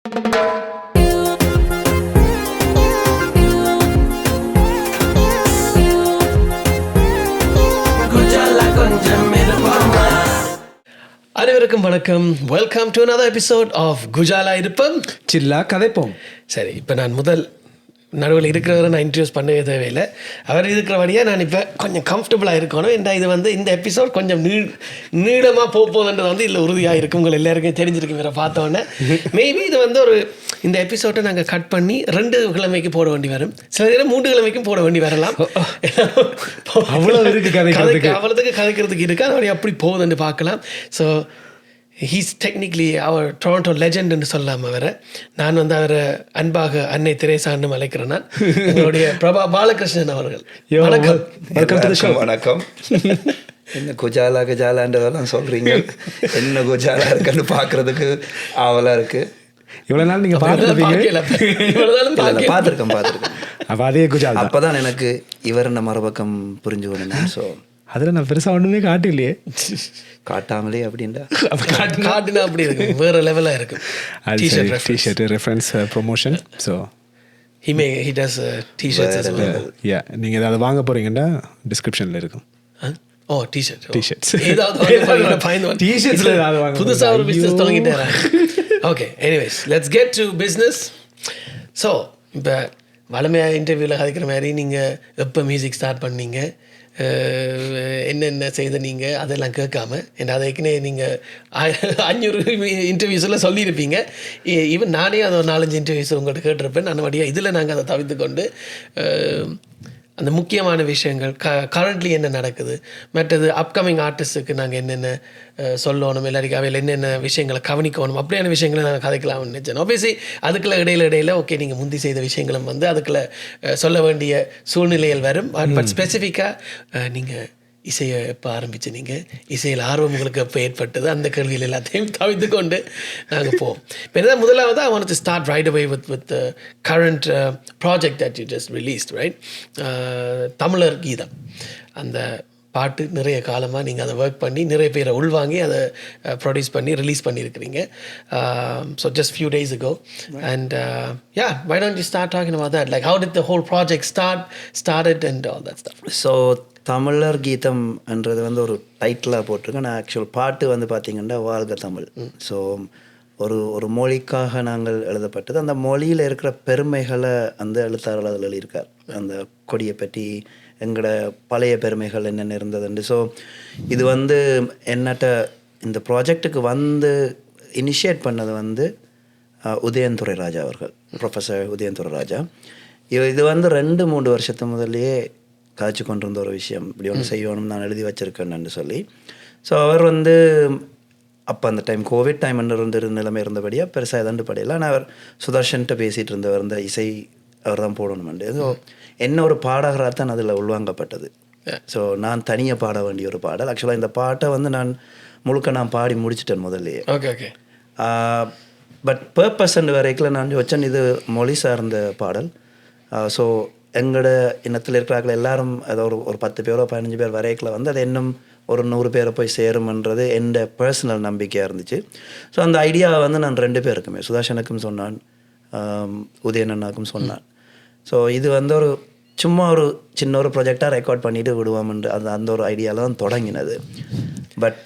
அனைவருக்கும் வணக்கம். Welcome to another episode of குஜாலா இருப்பம் சில்லா கதைப்போம். சரி, இப்போ நான் நடுவில் இருக்கிறவரை நான் இன்ட்ரடியூஸ் பண்ணவே தேவையில்லை. அவர் இருக்கிறபடியாக நான் இப்போ கொஞ்சம் கம்ஃபர்டபுளாக இருக்கணும். இந்த எபிசோட் கொஞ்சம் நீளமாக போகுதுன்றது இதில் உறுதியாக இருக்கும். உங்கள் எல்லாருக்கும் தெரிஞ்சிருக்கு வேறு பார்த்தோன்னே. மேபி இது இந்த எபிசோட்டை நாங்கள் கட் பண்ணி 2 கிழமைக்கு போட வேண்டி வரும். சில நேரம் 3 கிழமைக்கும் போட வேண்டி வரலாம். அவ்வளோத்துக்கு கதைக்கிறதுக்கு இருக்கு. அதோடைய அப்படி போகுதுன்னு பார்க்கலாம். ஸோ ஹீஸ் டெக்னிக்கலி அவர் டொரண்டோ லெஜெண்ட் என்று சொல்லலாம். அவரை நான் அவரை அன்பாக அன்னை தெரேசான்னு அழைக்கிறேன். நான் எங்களுடைய பிரபா பாலகிருஷ்ணன் அவர்கள். வணக்கம். வணக்கம். என்ன குஜாலான்றதெல்லாம் சொல்கிறீங்க, என்ன குஜாலா இருக்குன்னு பார்க்குறதுக்கு ஆவலாக இருக்குது. இவ்வளோ நாள் நீங்கள் பார்த்துருக்கேன். அப்போ அதே குஜாலா. அப்போ தான் எனக்கு இவர் நம்ம மறுபக்கம் புரிஞ்சு கொண்டேன். ஸோ அதில் நான் பெருசாக ஒன்றுமே காட்டலையே. காட்டாமலே அப்படின்டா காட்டுனா அப்படி இருக்கு, வேற லெவலாக இருக்கும். T-shirt reference promotion. So he does t-shirts as well. Yeah, நீங்கள் ஏதாவது வாங்க போகிறீங்கன்னா டிஸ்கிரிப்ஷனில் இருக்கும். டிஷர்ட்ஸ் டிஷர்ட்ஸில் ஏதாவது வாங்க, புதுசாக ஒரு பிஸ்னஸ் தொடங்கிட்டாரா? Okay, anyways let's get to business. So இப்போ வளமையாக இன்டர்வியூவில் கதைக்கிற மாதிரி நீங்கள் எப்போ மியூசிக் ஸ்டார்ட் பண்ணீங்க, என்னென்ன செய்த நீங்கள் அதெல்லாம் கேட்காம, என்ன அதை ஏற்கனவே நீங்கள் 500 இன்டர்வியூஸில் சொல்லியிருப்பீங்க. ஈவன் நானே அதை ஒரு 4-5 இன்டர்வியூஸ் உங்கள்கிட்ட கேட்டிருப்பேன். அந்த வழியாக இதில் நாங்கள் அதை தவிர்த்து கொண்டு அந்த முக்கியமான விஷயங்கள் கரண்ட்லி என்ன நடக்குது, மற்றது அப்கமிங் ஆர்டிஸ்ட்டுக்கு நாங்கள் என்னென்ன சொல்லணும், எல்லாருக்கும் அவையில் என்னென்ன விஷயங்களை கவனிக்கணும், அப்படியான விஷயங்களை நாங்கள் கதைக்கலாம்னு நினச்சேன். ஆப்வியஸ்லி அதுக்குள்ள இடையில ஓகே நீங்கள் முந்தி செய்த விஷயங்களும் அதுக்குள்ள சொல்ல வேண்டிய சூழ்நிலைகள் வரும். பட் ஸ்பெசிஃபிக்காக நீங்கள் இசையை எப்போ ஆரம்பிச்சு, நீங்கள் இசையில் ஆர்வம் உங்களுக்கு எப்போ ஏற்பட்டது, அந்த கேள்வியில் எல்லாத்தையும் தவிர்த்து கொண்டு நாங்கள் போவோம். இப்போ என்ன முதலாவது I wanted to start right away with the current project that you just released, right? தமிழர் கீதம். அந்த பாட்டு நிறைய காலமாக நீங்கள் அதை ஒர்க் பண்ணி நிறைய பேரை உள்வாங்கி அதை ப்ரொடியூஸ் பண்ணி ரிலீஸ் பண்ணியிருக்கிறீங்க. So just few days ago. And yeah, why don't you start talking about that? Like how did the whole project started and all that stuff? So தமிழர் கீதம் என்றது ஒரு டைட்டிலாக போட்டிருக்கேன். நான் ஆக்சுவல் பாட்டு பார்த்திங்கன்னா வாழ்க தமிழ். ஸோ ஒரு மொழிக்காக நாங்கள் எழுதப்பட்டது. அந்த மொழியில் இருக்கிற பெருமைகளை எழுத்தாளர் அதில் எழுதியிருக்கார். அந்த கொடியை பற்றி எங்களோட பழைய பெருமைகள் என்னென்ன இருந்ததுண்டு. ஸோ இது என்னட்ட இந்த ப்ராஜெக்டுக்கு இனிஷியேட் பண்ணது உதயன்துறை ராஜா அவர்கள், ப்ரொஃபஸர் உதயன்துறை ராஜா. இது 2-3 வருஷத்து முதல்லையே காய்ச்சி கொண்டிருந்த ஒரு விஷயம், இப்படி ஒன்று செய்யணும் நான் எழுதி வச்சுருக்கேன்னு சொல்லி. ஸோ அவர் அப்போ அந்த டைம் கோவிட் டைம் நிலைமை இருந்தபடியாக பெருசாக எதாண்டு படையில. ஆனால் அவர் சுதர்ஷன்ட்ட பேசிகிட்டு இருந்தவர், இந்த இசை அவர் தான் போடணுமெண்டு. ஸோ என்ன ஒரு பாடகராக தான் அதில் உள்வாங்கப்பட்டது. ஸோ நான் தனியாக பாட வேண்டிய ஒரு பாடல். ஆக்சுவலாக இந்த பாட்டை நான் முழுக்க பாடி முடிச்சிட்டேன் முதல்லையே. ஓகே. பட் பர்பஸ் வரைக்கும் நான் வச்சேன் இது மொழி சார்ந்த பாடல். ஸோ எங்களோட இனத்தில் இருக்கிறார்கள் எல்லாரும் அதை ஒரு 10 பேரோ 15 பேர் வரைக்கும் அது இன்னும் ஒரு 100 பேரை போய் சேரும்ன்றது என்னோட பர்சனல் நம்பிக்கையாக இருந்துச்சு. ஸோ அந்த ஐடியாவை நான் 2 பேருக்குமே, சுதர்ஷனுக்கும் சொன்னான், உதயனண்ணாக்கும் சொன்னான். ஸோ இது ஒரு சும்மா ஒரு சின்ன ஒரு ப்ராஜெக்டாக ரெக்கார்ட் பண்ணிவிட்டு விடுவோம்ன்ற அந்த ஒரு ஐடியாவில் தான் தொடங்கினது. பட்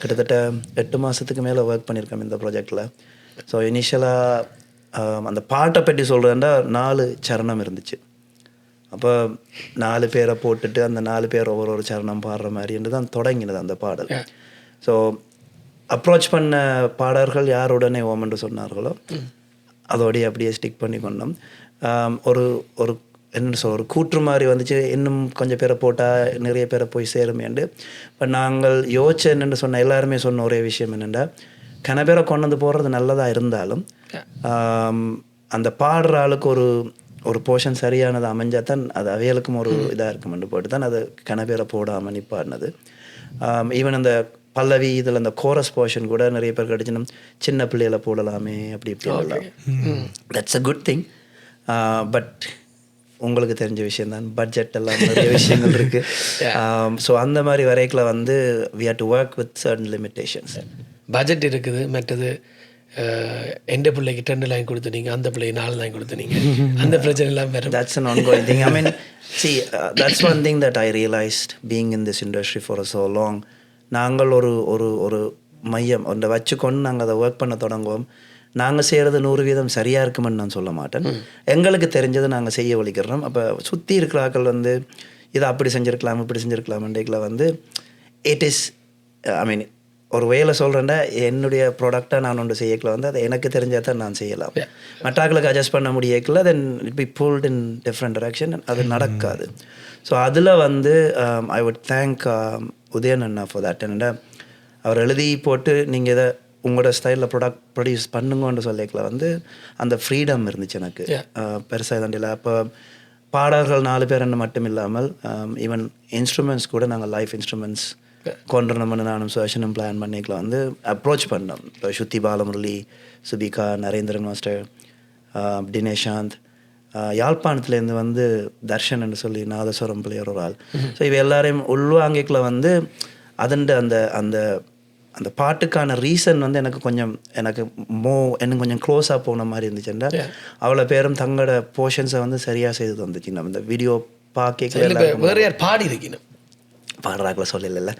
கிட்டத்தட்ட 8 மாதத்துக்கு மேலே ஒர்க் பண்ணியிருக்கோம் இந்த ப்ராஜெக்டில். ஸோ இனிஷியலாக அந்த பாட்டை பற்றி சொல்கிறதுண்டா 4 சரணம் இருந்துச்சு. அப்போ 4 பேரை போட்டுட்டு அந்த 4 பேர் ஒவ்வொரு சரணம் பாடுற மாதிரி என்று தான் தொடங்கினது அந்த பாடல். ஸோ அப்ரோச் பண்ண பாடகர்கள் யாருடனே ஓமென்று சொன்னார்களோ அதோடைய அப்படியே ஸ்டிக் பண்ணி கொண்டோம். ஒரு ஒரு கூற்று மாதிரி வந்துச்சு, இன்னும் கொஞ்சம் பேரை போட்டால் நிறைய பேரை போய் சேருமேண்டு. இப்போ நாங்கள் யோசிச்சு என்னென்னு சொன்ன எல்லாருமே சொன்ன ஒரே விஷயம் என்னென்னா, கன பேரை கொண்டு போடுறது நல்லதாக இருந்தாலும் அந்த பாடுற ஆளுக்கு ஒரு போர்ஷன் சரியானது அமைஞ்சால் தான் அது அவைகளுக்கும் ஒரு இதாக இருக்குமென்று போட்டு தான் அது கனபேரை போடாமல் நிப்பாடினது. ஈவன் அந்த பல்லவி இதில் அந்த கோரஸ் போர்ஷன் கூட நிறைய பேர் கிடச்சினா சின்ன பிள்ளைகளை போடலாமே அப்படி that's a good thing. But உங்களுக்கு தெரிஞ்ச விஷயந்தான், பட்ஜெட் எல்லாம் நிறைய விஷயங்கள் இருக்குது. ஸோ அந்த மாதிரி வரைக்கில் we have to work with certain limitations. Budget இருக்குது, மற்றது எந்த பிள்ளைக்கு 2 லைன் கொடுத்துனீங்க, அந்த பிள்ளைக்கு 4 லைன் கொடுத்துனீங்க, அந்த பிரச்சனை எல்லாம் வரும். That's an ongoing thing. I mean, see, that's one thing that I realized being in this industry for so long. நாங்கள் ஒரு மையம் ஒன்றை வச்சுக்கொண்டு நாங்கள் அதை ஒர்க் பண்ண தொடங்குவோம். நாங்கள் செய்கிறது 100% சரியாக இருக்குமென்னு நான் சொல்ல மாட்டேன். எங்களுக்கு தெரிஞ்சதை நாங்கள் செய்ய வலிக்கிறோம். அப்போ சுற்றி இருக்கிற ஆக்கள் வந்து இதை அப்படி செஞ்சுருக்கலாம் இப்படி செஞ்சுருக்கலாம்ன்றீங்கள வந்து இட் இஸ் ஐ மீன் ஒரு வேலை சொல்கிறேன்டா என்னுடைய ப்ராடக்டாக நான் ஒன்று செய்யக்கல வந்து அதை எனக்கு தெரிஞ்சால் தான் நான் செய்யலாம். மற்றாக்களுக்கு அட்ஜஸ்ட் பண்ண முடியக்கல then it be pulled in different direction, அது நடக்காது. ஸோ அதில் வந்து ஐ வுட் தேங்க் உதயன் அண்ணா ஃபார் தட். என்னடா அவர் எழுதி போட்டு நீங்கள் இதை உங்களோட ஸ்டைலில் ப்ரொடியூஸ் பண்ணுங்கன்னு சொல்லிக்கல வந்து அந்த ஃப்ரீடம் இருந்துச்சு எனக்கு பெருசாக தாண்டியில். அப்போ பாடல்கள் 4 பேர் என்ன மட்டும் இல்லாமல் ஈவன் இன்ஸ்ட்ருமெண்ட்ஸ் கூட நாங்கள் லைஃப் இன்ஸ்ட்ருமெண்ட்ஸ் கொண்டுறோம்னு நானும் சுவேஷனும் பிளான் பண்ணிக்கலாம் வந்து அப்ரோச் பண்ணோம். இப்போ ஸ்ருதி பாலமுரளி, சுபிகா, நரேந்திரன் மாஸ்டர், தினேஷாந்த், யாழ்ப்பாணத்துலேருந்து வந்து தர்ஷன் என்று சொல்லி நாதஸ்வரம் பிள்ளையர் ஒரு ஆள். ஸோ இவ எல்லாரையும் உள்வாங்கிக்கல வந்து அதண்ட அந்த அந்த அந்த பாட்டுக்கான ரீசன் வந்து எனக்கு கொஞ்சம் எனக்கு எனக்கு கொஞ்சம் க்ளோஸாக போன மாதிரி இருந்துச்சுன்னா அவ்வளோ பேரும் தங்களோட போர்ஷன்ஸை வந்து சரியாக செய்து வந்துச்சு. நம்ம இந்த வீடியோ பார்க்க வேறு யார் பாடி இருக்கணும் பாடுறாக்கள சொல்லல.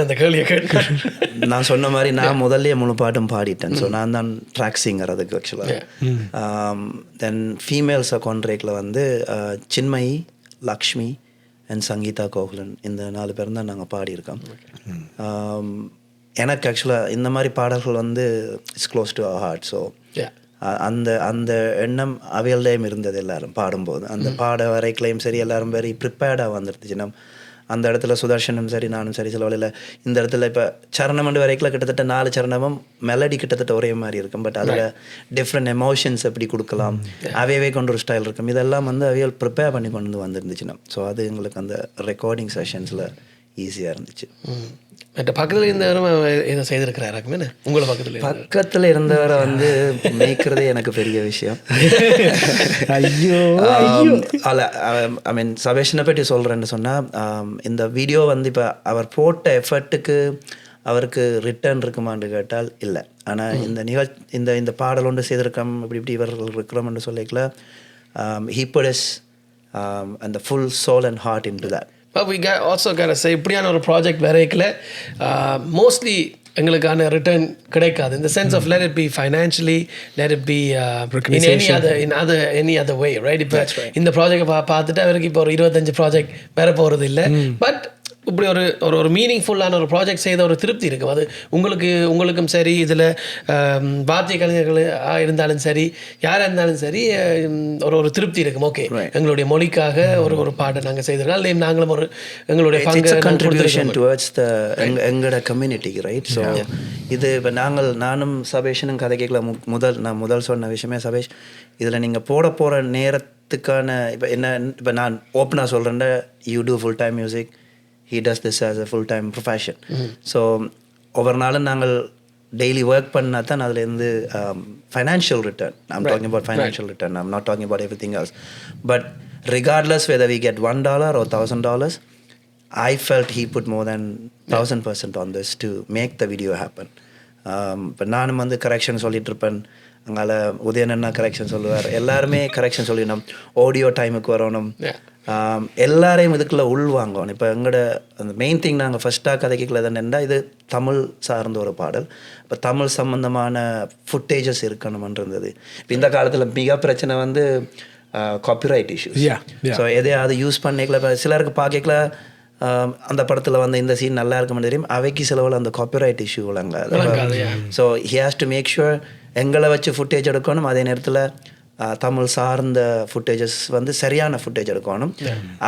அந்த கேள்வியை கேட்க நான் சொன்ன மாதிரி நான் முதல்ல முழு பாட்டும் பாடிட்டேன். ஸோ நான் தான் ட்ராக் சிங்கர் அதுக்கு ஆக்சுவலாக. தென் ஃபீமேல்ஸை கான்ட்ரேக்டில் வந்து சின்மயி, லக்ஷ்மி அண்ட் சங்கீதா கோகுலன், இந்த 4 பேரும் தான் நாங்கள் பாடியிருக்கோம். எனக்கு ஆக்சுவலாக இந்த மாதிரி பாடல்கள் வந்து it's close to our heart. So அந்த அந்த எண்ணம் அவையல்டையும் இருந்தது எல்லாரும் பாடும்போது. அந்த பாட வரைக்கலையும் சரி எல்லாரும் வெரி ப்ரிப்பேர்டாக வந்துருந்துச்சு. அந்த இடத்துல சுதர்ஷனும் சரி நானும் சரி சில வழியில் இந்த இடத்துல இப்போ சரணமண்டு வரைக்கும் கிட்டத்தட்ட 4 சரணமும் மெலடி கிட்டத்தட்ட ஒரே மாதிரி இருக்கும். பட் அதில் டிஃப்ரெண்ட் எமோஷன்ஸ் எப்படி கொடுக்கலாம் அவையவே கொண்டு ஒரு ஸ்டைல் இருக்கும். இதெல்லாம் வந்து அவையல் ப்ரிப்பேர் பண்ணி கொண்டு வந்துருந்துச்சுன்னா ஸோ அது எங்களுக்கு அந்த ரெக்கார்டிங் செஷன்ஸில் ஈஸியாக இருந்துச்சு. பக்கத்தில் இருந்தவரை எதை செய்திருக்கிறாரு உங்களை பக்கத்தில் இருந்தவரை வந்து மேய்க்கிறதே எனக்கு பெரிய விஷயம். ஐயோ ஐ மீன் சபேஷனை பற்றி சொல்கிறேன்னு சொன்னால் இந்த வீடியோ வந்து இப்போ அவர் போட்ட எஃபர்ட்டுக்கு அவருக்கு ரிட்டர்ன் இருக்குமான்னு கேட்டால் இல்லை. ஆனால் இந்த இந்த பாடல் ஒன்று செய்திருக்கோம் இப்படி இவர்கள் இருக்கிறோம்னு சொல்லிக்கல he put his and the full soul and heart into that. But we also got to say இப்படியான ஒரு ப்ராஜெக்ட் வரைக்கல மோஸ்ட்லி எங்களுக்கான ரிட்டர்ன் கிடைக்காது. இந்த sense of let it be financially, let it be in any other way, right? இப்போ இந்த project பார்த்துட்டு அவருக்கு இப்போ ஒரு 25 ப்ராஜெக்ட் வேற போகிறது இல்லை. பட் இப்படி ஒரு மீனிங்ஃபுல்லான ஒரு ப்ராஜெக்ட் செய்த ஒரு திருப்தி இருக்கும். அது உங்களுக்கும் சரி, இதில் வாத்திய கலைஞர்கள் இருந்தாலும் சரி, யாராக இருந்தாலும் சரி, ஒரு திருப்தி இருக்கும். ஓகே, எங்களுடைய மொழிக்காக ஒரு பாட்டை நாங்கள் செய்திருக்கோம், நாங்களும் எங்களுடைய கண்ட்ரிபியூஷன் டுவர்ட்ஸ் த எங்களோட கம்யூனிட்டி, ரைட்? ஸோ இது இப்போ நானும் சபேஷனும் கதை கேட்கல. நான் முதல் சொன்ன விஷயமே சபேஷ், இதில் நீங்கள் போகிற நேரத்துக்கான இப்போ நான் ஓப்பனாக சொல்கிறேன்டா, you do full time music, he does this as a full-time profession. So ஒவ்வொரு நாளும் நாங்கள் டெய்லி ஒர்க் பண்ணால் தான் அதுலேருந்து financial return. I'm talking about financial return. I'm not talking about everything else. But regardless whether we get $1 or $1,000, I felt he put more than 1,000% on this to make the video happen. இப்போ நானும் வந்து correction சொல்லிட்டு இருப்பேன், அங்கால உதயனன்னா correction சொல்லுவார், எல்லாருமே correction சொல்லிடணும், audio டைமுக்கு வரணும், எல்லாரையும் இதுக்குள்ளே உள்வாங்கணும். இப்போ எங்களோட அந்த மெயின் திங் நாங்கள் ஃபஸ்ட்டாக கதைக்கல என்னென்னா, இது தமிழ் சார்ந்த ஒரு பாடல். இப்போ தமிழ் சம்மந்தமான ஃபுட்டேஜஸ் இருக்கணும்ன்றது. இப்போ இந்த காலத்தில் மிக பிரச்சனை வந்து காப்பிரைட் இஷ்யூஸ். ஸோ எதையாவது யூஸ் பண்ணிக்கல. இப்போ சிலருக்கு பார்க்கல அந்த படத்தில் வந்து இந்த சீன் நல்லா இருக்குன்னு தெரியும், அவைக்கு சிலவில் அந்த காப்பிரைட் இஷ்யூ விளங்காது. So he has to make sure எங்களை வச்சு ஃபுட்டேஜ் எடுக்கணும், அதே நேரத்தில் தமிழ் சார்ந்த ஃபுட்டேஜஸ் வந்து சரியான ஃபுட்டேஜ் எடுக்கணும்.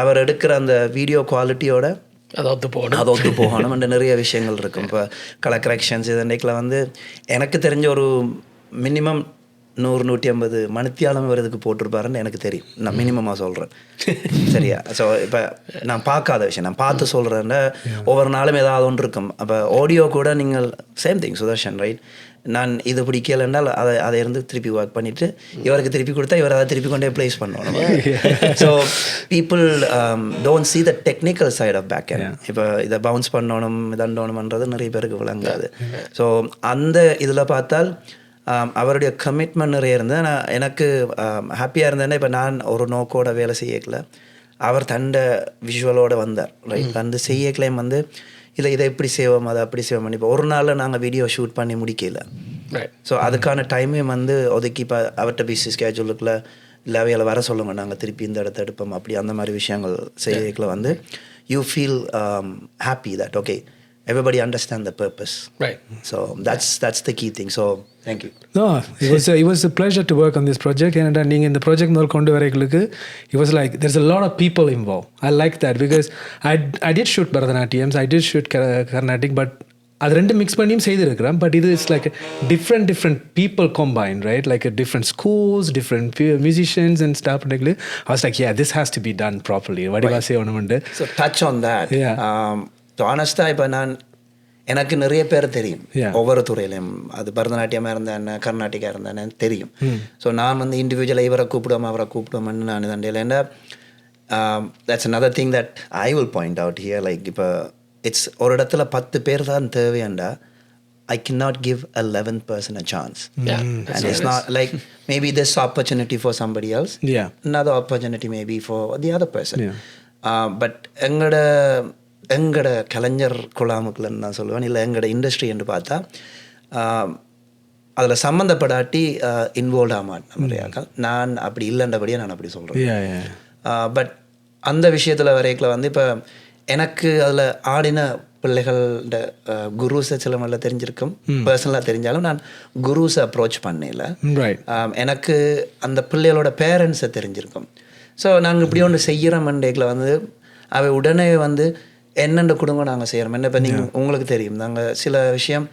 அவர் எடுக்கிற அந்த வீடியோ குவாலிட்டியோட அதை ஒத்து போகணும் என்ற நிறைய விஷயங்கள் இருக்கும். இப்போ கலர் கரெக்ஷன்ஸ் இதன்னைக்கில் வந்து எனக்கு தெரிஞ்ச ஒரு மினிமம் 100-150 மணித்தியாலம் வரதுக்கு போட்டிருப்பாருன்னு எனக்கு தெரியும். நான் மினிமமாக சொல்கிறேன், சரியா? ஸோ இப்போ நான் பார்க்காத விஷயம் நான் பார்த்து சொல்கிறேன்னா ஒவ்வொரு நாளும் ஏதாவது ஒன்று இருக்கும். அப்போ ஆடியோ கூட நீங்கள் சேம் திங் சுதர்ஷன், ரைட்? நான் இது பிடிக்கல என்றால் அதை இருந்து திருப்பி ஒர்க் பண்ணிவிட்டு இவருக்கு திருப்பி கொடுத்தா இவர் அதை திருப்பி கொண்டே ப்ளேஸ் பண்ணணும். So people don't see the technical side of back end. இப்போ இதை பவுன்ஸ் பண்ணணும் இதண்டோணும்ன்றது நிறைய பேருக்கு விளங்காது. ஸோ அந்த இதில் பார்த்தால் அவருடைய கமிட்மெண்ட் நிறைய இருந்தது. நான் எனக்கு ஹாப்பியாக இருந்தேன்னா இப்போ நான் ஒரு நோக்கோட வேலை செய்யக்கல, அவர் தண்ட விஷுவலோடு வந்தார். ரைட், வந்து செய்யக்கலையும் வந்து இதை எப்படி செய்வோம் அதை அப்படி செய்வோம். இப்போ ஒரு நாளில் நாங்கள் வீடியோ ஷூட் பண்ணி முடிக்கல. ஸோ அதுக்கான டைமையும் வந்து ஒதுக்கி இப்போ அவர்கிட்ட பிசி ஸ்கேட்யூலுக்குள்ள இல்லை அவையில் வர சொல்லுங்க, நாங்கள் திருப்பி இந்த இடத்த எடுப்போம், அப்படி அந்த மாதிரி விஷயங்கள் செய்யக்கல வந்து you feel happy that okay everybody understand the purpose. Right. So that's the key thing. So thank you. No, it was a pleasure to work on this project. And நீங்க இந்த ப்ராஜெக்ட் முதல் கொண்டு வரங்களுக்கு it was like there's a lot of people involved. I like that because I did shoot Bharatanatyams, I did shoot Carnatic, but அது ரெண்டு mix பண்ணியும் செய்திருக்கிறேன். But இது it's like different people combined, right? Like a different schools, different musicians and stuff. I was like, yeah, this has to be done properly. வடிவா செய்யணும்னு. So touch on that. Yeah. ஆனஸ்டாக இப்போ எனக்கு நிறைய பேர் தெரியும் ஒவ்வொரு துறையிலையும். அது பரதநாட்டியமாக இருந்தேன், கர்நாடிக்காக இருந்தேன்னு தெரியும். ஸோ நான் வந்து இண்டிவிஜுவலாக இவரை கூப்பிடுவோம் அவரை கூப்பிடுவோம்னு நான் தண்டையில். ஏன்னா that's another thing that I will point out here. Like இப்போ இட்ஸ் ஒரு இடத்துல 10 பேர் தான் தேவையாண்டா I cannot give 11th person a chance. And it's not like maybe this opportunity for somebody else. Another opportunity maybe for the other person. But எங்களோட கலைஞர் குழாமுக்குள்ளன்னு நான் சொல்லுவேன், இல்லை எங்களோட இண்டஸ்ட்ரி என்று பார்த்தா அதில் சம்மந்தப்படாட்டி இன்வால்வ் ஆமாட்டேன் நிறையாக்கள். நான் அப்படி இல்லைன்றபடியாக நான் அப்படி சொல்கிறேன். பட் அந்த விஷயத்தில் வரைக்கில் வந்து இப்போ எனக்கு அதில் ஆடின பிள்ளைகளோட குருஸை சில மாதிரில தெரிஞ்சிருக்கும், பர்சனலாக தெரிஞ்சாலும் நான் குருஸை அப்ரோச் பண்ணல. எனக்கு அந்த பிள்ளைகளோட பேரண்ட்ஸை தெரிஞ்சிருக்கும். ஸோ நாங்கள் இப்படி ஒன்று செய்கிற மண்டேக்கில் வந்து அவை உடனே வந்து என்னென்ன குடும்பம் நாங்கள் செய்கிறோம். என்ன இப்போ நீங்கள் உங்களுக்கு தெரியும், நாங்கள் சில விஷயம்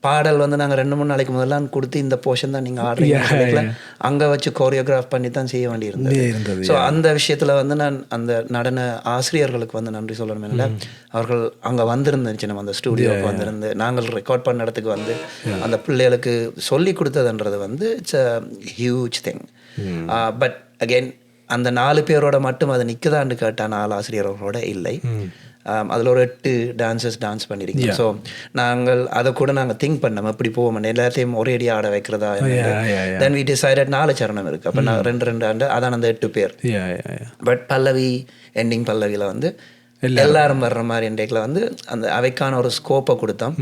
பாடல் வந்து நாங்கள் 2-3 நாளைக்கு முதல்லாம் கொடுத்து இந்த போர்ஷன் தான் நீங்கள் ஆடுறீங்க அங்கே வச்சு கோரியோகிராஃப் பண்ணி தான் செய்ய வேண்டியிருந்தது. ஸோ அந்த விஷயத்தில் வந்து நான் அந்த நடன ஆசிரியர்களுக்கு வந்து நன்றி சொல்லணும். இல்லை அவர்கள் அங்கே வந்திருந்துச்சு, நம்ம அந்த ஸ்டூடியோவுக்கு வந்திருந்து நாங்கள் ரெக்கார்ட் பண்ண இடத்துக்கு வந்து அந்த பிள்ளைகளுக்கு சொல்லி கொடுத்ததுன்றது வந்து it's a huge thing. But again அந்த 4 பேரோட மட்டும் அது நிற்குதான்னு கேட்டால் 4 ஆசிரியர்களோட இல்லை. அதில் ஒரு 8 டான்ஸர்ஸ் டான்ஸ் பண்ணியிருக்கீங்க. ஸோ நாங்கள் அதை கூட நாங்கள் திங்க் பண்ணோம் எப்படி போவோம், எல்லாத்தையும் ஒரே அடி ஆட வைக்கிறதா. தென் வி டிசைடட் 4 சரணம் இருக்குது. அப்போ நான் 2 ஆண்டு அதான் அந்த 8 பேர். பட் பல்லவி எண்டிங் பல்லவியில் வந்து எல்லாரும் வர்ற மாதிரி இன்றைக்கில் வந்து அந்த அவைக்கான ஒரு ஸ்கோப்பை கொடுத்தோம்.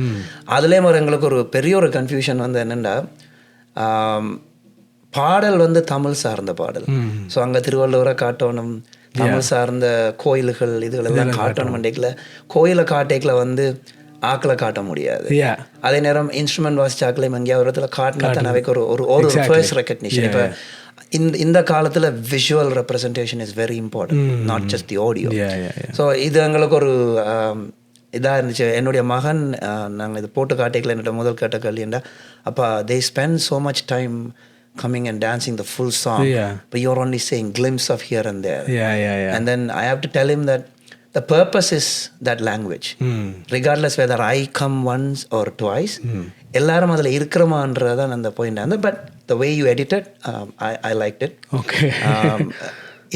அதுலேயும் எங்களுக்கு ஒரு பெரிய ஒரு கன்ஃபியூஷன் வந்து என்னென்னா, பாடல் வந்து தமிழ் சார்ந்த பாடல். ஸோ அங்கே திருவள்ளுவரை காட்டணும், தமிழ் சார்ந்த கோயில்கள் இதுகளெல்லாம் காட்டணும். மண்டேக்கில் கோயிலை காட்டேக்கில் வந்து ஆக்களை காட்ட முடியாது. அதே நேரம் இன்ஸ்ட்ருமெண்ட் வாசிச்சாக்களையும் எங்கேயா ஒரு இடத்துல காட்டினா தான் அவைக்கு ஒரு ஃபர்ஸ்ட் ரெக்கக்னிஷன். இப்போ இந்த காலத்தில் visual representation is very important, not just the audio. So இது எங்களுக்கு ஒரு இதாக இருந்துச்சு. என்னுடைய மகன் நாங்கள் இது போட்டு காட்டேக்கில் என்னோட முதல் கேட்ட கேள்விண்டா, அப்பா they spend so much time coming and dancing the full song, but you're only saying glimpse of here and there. And then I have to tell him that the purpose is that language. Regardless whether I come once or twice, எல்லாரும் அதில் இருக்கிறமான்றதான் அந்த point அந்த. But the way you edited, I liked it. Okay.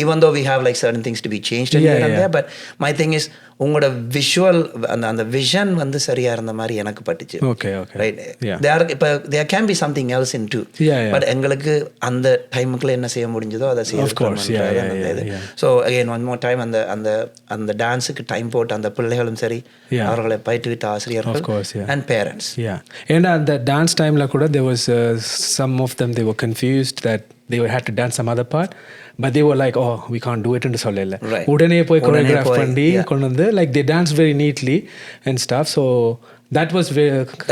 Even though we have like certain things to be changed here and there, but my thing is உங்களோட visual அந்த vision வந்து சரியா இருந்த மாதிரி எனக்கு பட்டுச்சு. ரைட், இப்போ there can be something else in too. But எங்களுக்கு அந்த டைமுக்குள்ள என்ன செய்ய முடிஞ்சதோ அதை செய்ய. So again one more time அந்த டான்ஸுக்கு டைம் போட்டு அந்த பிள்ளைகளும் சரி, அவர்களை பயிற்றுவித்த ஆசிரியர்கள் அண்ட் பேரண்ட்ஸ். ஏன்னா அந்த டான்ஸ் டைமில் கூட there was some of them they were confused that they had to dance some other part, but they were like, oh, we can't do it ன்னு சொல்லல. உடனே போய் choreograph பண்ணி கொண்டு வந்து like they danced very neatly and stuff. So that was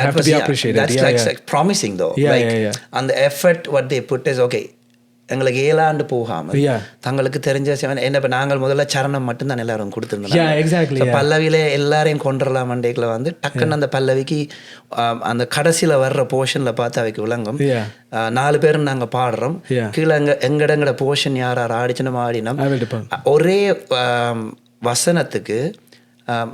have to be appreciated. That's like promising though. And the effort what they put is okay. எங்களுக்கு 7 ஆண்டு போகாமல் தங்களுக்கு தெரிஞ்ச என்ன. இப்போ நாங்கள் முதல்ல சரணம் மட்டும்தான் எல்லாரும் கொடுத்துருந்தோம். பல்லவியில எல்லாரையும் கொண்டுடலாம் மண்டேக்கில் வந்து டக்குன்னு அந்த பல்லவிக்கு அந்த கடைசியில் வர்ற போர்ஷனில் பார்த்து அவைக்கு விளங்கும். 4 பேரும் நாங்கள் பாடுறோம், கீழே எங்கட போர்ஷன் யார் ஆடிச்சுன்னு ஆடினோம். ஒரே வசனத்துக்கு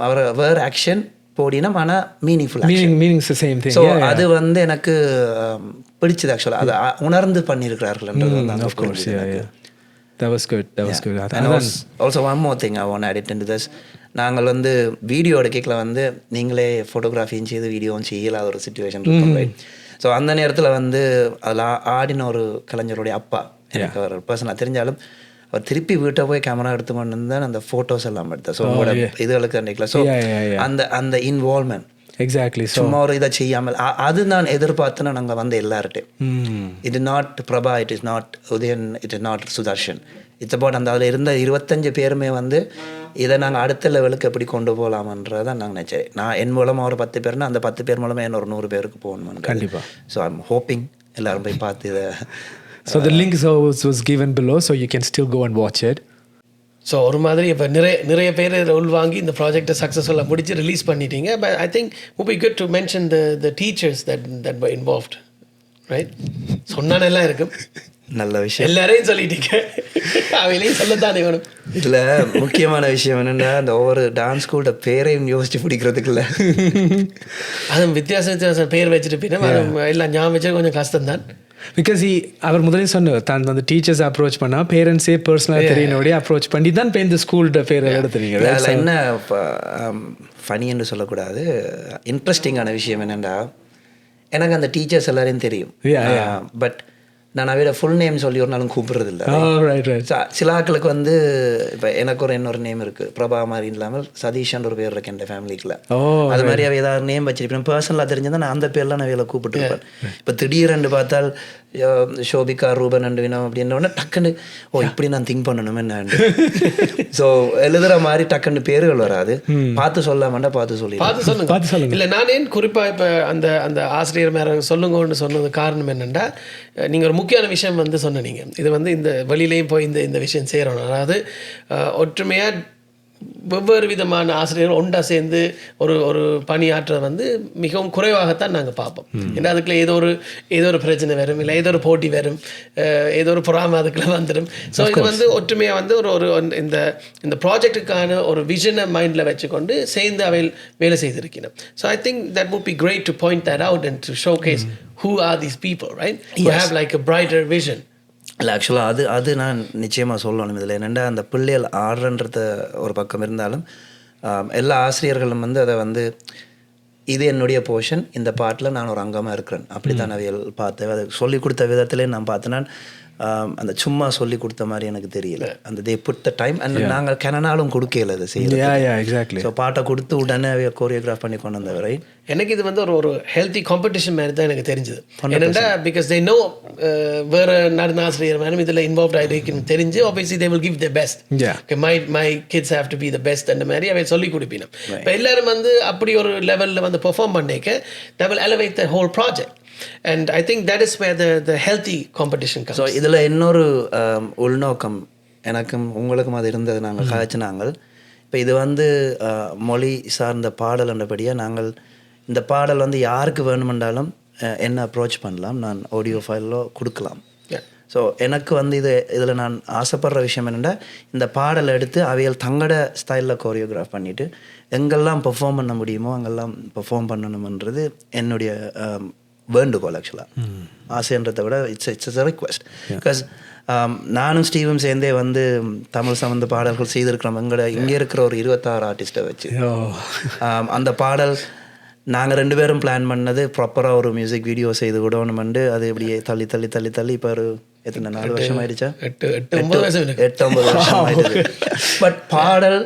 அவர் வேறு ஆக்ஷன் போடினம், ஆனால் meaningful. meaning is the same thing. So Yeah, yeah. அது வந்து எனக்கு பிடிச்சது ஆக்சுவலாக. அதை உணர்ந்து பண்ணியிருக்கிறார்கள்ன்றது வந்து Of course, yeah, yeah. That was good. That was good. And also one more thing I want to add it into this. நாங்கள் வந்து வீடியோ எடுக்கல வந்து நீங்களே ஃபோட்டோகிராஃபியும் செய்து வீடியோவும் செய்யலாத ஒரு சுச்சுவேஷன் இருக்கும், ரைட்? ஸோ அந்த நேரத்தில் வந்து அதில் ஆடின ஒரு கலைஞருடைய அப்பா எனக்கு ஒரு பர்சனாக தெரிஞ்சாலும் அவர் திருப்பி வீட்டை போய் கேமரா எடுத்துக்கொண்டு இருந்தால் அந்த ஃபோட்டோஸ் எல்லாம் எடுத்தேன். ஸோ உங்களோட இதுகளுக்கு நினைக்கல. ஸோ அந்த இன்வால்மெண்ட் எக்ஸாக்ட்லி சும்மா ஒரு இதை செய்யாமல் அது நான் எதிர்பார்த்தேன்னா நாங்கள் வந்து எல்லார்ட்டையும் it is not Prabha, it is not Udayan, it is not Sudarshan, it's about அந்த அதில் இருந்த 25 பேருமே வந்து இதை நாங்கள் அடுத்த லெவலுக்கு எப்படி கொண்டு போகலாமன்றதான் நாங்கள் நினச்சேன். நான் என் மூலமாக ஒரு 10 பேர்னா அந்த 10 பேர் மூலமாக என்ன ஒரு 100 பேருக்கு போகணும் கண்டிப்பாக. ஸோ ஐம் ஹோப்பிங் எல்லாரும் போய் பார்த்து இதை. So the link was given below, so you can still go and watch it. So ஒரு மாதிரி இப்போ நிறைய பேர் உள்வாங்கி இந்த ப்ராஜெக்டை சக்ஸஸ்ஃபுல்லாக முடிச்சு ரிலீஸ் பண்ணிட்டீங்க. But I think would be good to mention the teachers that were involved, right? சொன்னானெல்லாம் இருக்கும், நல்ல விஷயம். எல்லாரையும் சொல்லிட்டீங்க, அவையிலையும் சொல்லத்தானே வேணும். இதில் முக்கியமான விஷயம் என்னென்னா அந்த ஒவ்வொரு டான்ஸ் ஸ்கூலோட பேரையும் யோசிச்சு பிடிக்கிறதுக்கு இல்லை, அதுவும் வித்தியாச பேர் வச்சுட்டு போயிட்டேன், எல்லாம் ஞாபகம் வச்சு கொஞ்சம் கஷ்டம்தான். பிகாஸ் அவர் முதலே சொன்னார் தான் வந்து டீச்சர்ஸ் அப்ரோச் பண்ணால் பேரண்ட்ஸே பர்சனலாக தெரியனோடைய அப்ரோச் பண்ணி தான் இப்போ இந்த ஸ்கூலோட பேர் எடுத்துறீங்க. அதில் என்ன ஃபனி என்று சொல்லக்கூடாது, இன்ட்ரெஸ்டிங்கான விஷயம் என்னென்னா எனக்கு அந்த டீச்சர்ஸ் எல்லாரையும் தெரியும், பட் நான் அவையோட ஃபுல் நேம் சொல்லி ஒரு நாளும் கூப்பிடுறது இல்லை. சில ஆட்களுக்கு வந்து இப்போ எனக்கு இன்னொரு நேம் இருக்குது, பிரபா மாதிரி இல்லாமல் சதீஷ்ன்ற ஒரு பேர் இருக்கு என் ஃபேமிலிக்குள்ள. அது மாதிரி அவை ஏதாவது நேம் வச்சிருப்பேன், பர்சனலாக தெரிஞ்சதான் நான் அந்த பேர்லாம் நான் அவையில் கூப்பிட்டுருப்பேன். இப்போ திடீரென்று பார்த்தால் ஷோபிகா ரூபன் அண்டு வினோ அப்படின்ற டக்குன்னு இப்படி நான் திங்க் பண்ணணும் என்ன. ஸோ எழுதுகிற மாதிரி டக்குன்னு பேர்கள் வராது, பார்த்து சொல்லாமண்டா பார்த்து சொல்லுங்க. இல்லை நான் ஏன் குறிப்பாக இப்போ அந்த ஆசிரியர் மேலே சொல்லுங்கன்னு சொன்னது காரணம் என்னென்னா, நீங்கள் ஒரு முக்கியமான விஷயம் வந்து சொன்னீங்க, இது வந்து இந்த வழியிலையும் போய் இந்த விஷயம் செய்கிறோம். அதாவது ஒற்றுமையாக வெவ்வேறு விதமான ஆசிரியர்கள் ஒன்றா சேர்ந்து ஒரு பணியாற்ற வந்து மிகவும் குறைவாகத்தான் நாங்கள் பார்ப்போம். ஏன்னா அதுக்குள்ள ஏதோ ஒரு பிரச்சனை வரும், இல்லை ஏதோ ஒரு போட்டி வரும், ஏதோ ஒரு பொறாமை அதுக்குள்ள வந்துடும். ஸோ இது வந்து ஒற்றுமையாக வந்து ஒரு இந்த ப்ராஜெக்டுக்கான ஒரு விஷனை மைண்டில் வச்சுக்கொண்டு சேர்ந்து அவையில் வேலை செய்திருக்கணும். So I think that would be great to point that out and to showcase who are these people, right? You have like a brighter vision. இல்லை ஆக்சுவலாக அது நான் நிச்சயமாக சொல்லணும். இதில் என்னென்னா அந்த பிள்ளைகள் ஆடுறன்றது ஒரு பக்கம் இருந்தாலும் எல்லா ஆசிரியர்களும் வந்து அதை வந்து இது என்னுடைய போர்ஷன், இந்த பாட்டில் நான் ஒரு அங்கமாக இருக்கிறேன் அப்படி தான் அவைகள் பார்த்தேன். அதை சொல்லிக் கொடுத்த விதத்திலே நான் பார்த்தேன்னா அந்த சும்மா சொல்லி கொடுத்த மாதிரி எனக்கு தெரியல. அந்த they put the time and நாங்கள் கனனாலும் கொடுக்கல அதை செய்யல. ஸோ பாட்டை கொடுத்து உடனே கோரியோகிராஃப் பண்ணி கொண்டு வந்தவரை எனக்கு இது வந்து ஒரு ஹெல்த்தி காம்படிஷன் மாதிரி தான் எனக்கு தெரிஞ்சது. என்னென்னா பிகாஸ் தே நோ வேறு நடன ஆசிரியர் மேலும் இதில் இன்வால்வ் ஆகிருக்குன்னு தெரிஞ்சு obviously they will give the best. My kids have to be the best அந்த மாதிரி அவை சொல்லி கொடுப்பினோம். இப்போ எல்லாரும் வந்து அப்படி ஒரு லெவலில் வந்து பெர்ஃபார்ம் பண்ணிக்க they will elevate the whole project. And I think that is where the healthy competition comes. So இதில் இன்னொரு உள்நோக்கம் எனக்கும் உங்களுக்கும் அது இருந்தது. நாங்கள் காய்ச்சினாங்கள் இப்போ இது வந்து மொழி சார்ந்த பாடல் என்றபடியாக நாங்கள் இந்த பாடல் வந்து யாருக்கு வேணுமென்றாலும் என்ன அப்ரோச் பண்ணலாம், நான் ஆடியோ ஃபைலில் கொடுக்கலாம். ஸோ எனக்கு வந்து இதில் நான் ஆசைப்படுற விஷயம் என்னென்னா இந்த பாடலை எடுத்து அவைகள் தங்களோட ஸ்டைலில் கோரியோகிராஃப் பண்ணிவிட்டு எங்கெல்லாம் பெர்ஃபார்ம் பண்ண முடியுமோ அங்கெல்லாம் பெர்ஃபார்ம் பண்ணணுமன்றது என்னுடைய வேண்டுகோள். ஆக்சுவலாக ஆசைன்றதை விட இட்ஸ் அ ரிக்வெஸ்ட். பிகாஸ் நானும் ஸ்டீவும் சேர்ந்தே வந்து தமிழ் சம்மந்த பாடல்கள் செய்திருக்கிறோம் இங்கே இருக்கிற ஒரு 26 ஆர்டிஸ்ட்டை வச்சு. அந்த பாடல் நாங்கள் 2 பேரும் பிளான் பண்ணது ப்ராப்பராக ஒரு மியூசிக் வீடியோ செய்து விடணுமெண்டு அது இப்படியே தள்ளி இப்போ ஒரு எத்தனை 4 வருஷம் ஆயிடுச்சா, 8-9 வருஷம் ஆயிடுது. பட் பாடல்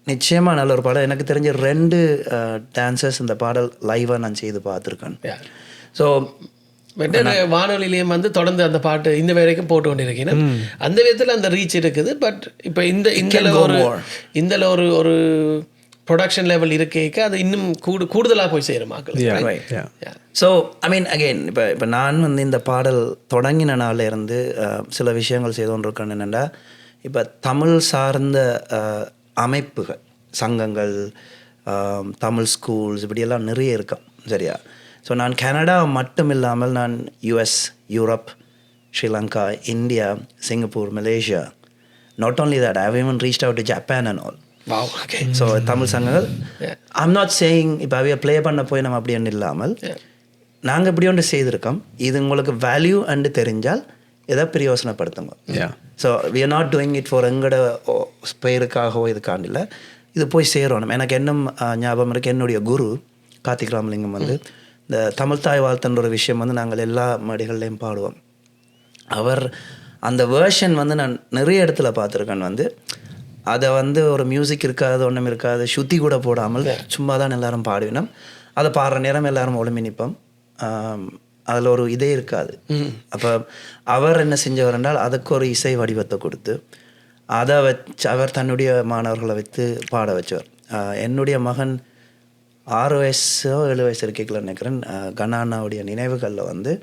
நிச்சயமாக நல்ல ஒரு பாடல். எனக்கு தெரிஞ்ச 2 டான்சர்ஸ் இந்த பாடல் லைவாக நான் செய்து பார்த்துருக்கேன். ஸோ வானொலியிலையும் வந்து தொடர்ந்து அந்த பாட்டு இந்த வரைக்கும் போட்டு கொண்டிருக்கேன். அந்த விதத்தில் அந்த ரீச் இருக்குது. பட் இப்போ இந்த ஒரு ப்ரொடக்ஷன் லெவல் இருக்கேக்க அது இன்னும் கூடுதலாக போய் சேரும் மக்கள். ஸோ ஐ மீன் அகெயின் இப்போ நான் வந்து இந்த பாடல் தொடங்கின நாளில் இருந்து சில விஷயங்கள் செய்து கொண்டிருக்கேன். என்னென்னா இப்போ தமிழ் சார்ந்த அமைப்புகள், சங்கங்கள், தமிழ் ஸ்கூல்ஸ் இப்படியெல்லாம் நிறைய இருக்கும், சரியா? ஸோ நான் கனடா மட்டும் இல்லாமல் நான் US, Europe, Sri Lanka, India, Singapore, Malaysia, not only that I have even reached out to Japan and all. Wow okay so Tamil சங்கங்கள் ஐம் நாட் சேயிங் இப்போ அவைய ப்ளே பண்ண போய் நம்ம அப்படின்னு இல்லாமல் நாங்கள் இப்படி ஒன்று செய்திருக்கோம், இது உங்களுக்கு வேல்யூ அண்டு தெரிஞ்சால் எதை பிரயோசனப்படுத்துங்க. So we are not doing it for எங்களோட பெயருக்காகவோ இதுக்காண்டி இல்லை, இது போய் சேரணும். எனக்கு இன்னும் ஞாபகம் இருக்குது, என்னுடைய குரு கார்த்திக் ராமலிங்கம் வந்து இந்த தமிழ் தாய் வாழ்த்துன்ற ஒரு விஷயம் வந்து நாங்கள் எல்லா மேடைகள்லையும் பாடுவோம். அவர் அந்த வேர்ஷன் வந்து நான் நிறைய இடத்துல பார்த்துருக்கேன். வந்து அதை வந்து ஒரு மியூசிக் இருக்காது, ஒன்றும் இருக்காது, சுத்தி கூட போடாமல் சும்மா தான் எல்லாரும் பாடுவினோம். அதை பாடுற நேரம் எல்லாரும் ஒழுமி நிற்போம், அதில் ஒரு இதே இருக்காது. அப்போ அவர் என்ன செஞ்சவர் என்றால் அதுக்கு ஒரு இசை வடிவத்தை கொடுத்து அதை வச்சு அவர் தன்னுடைய மாணவர்களை வைத்து பாட வச்சவர். என்னுடைய மகன் 6 வயசோ 7 வயசு இருக்கல நினைக்கிறேன், கண்ணாண்ணாவுடைய நினைவுகளில் வந்து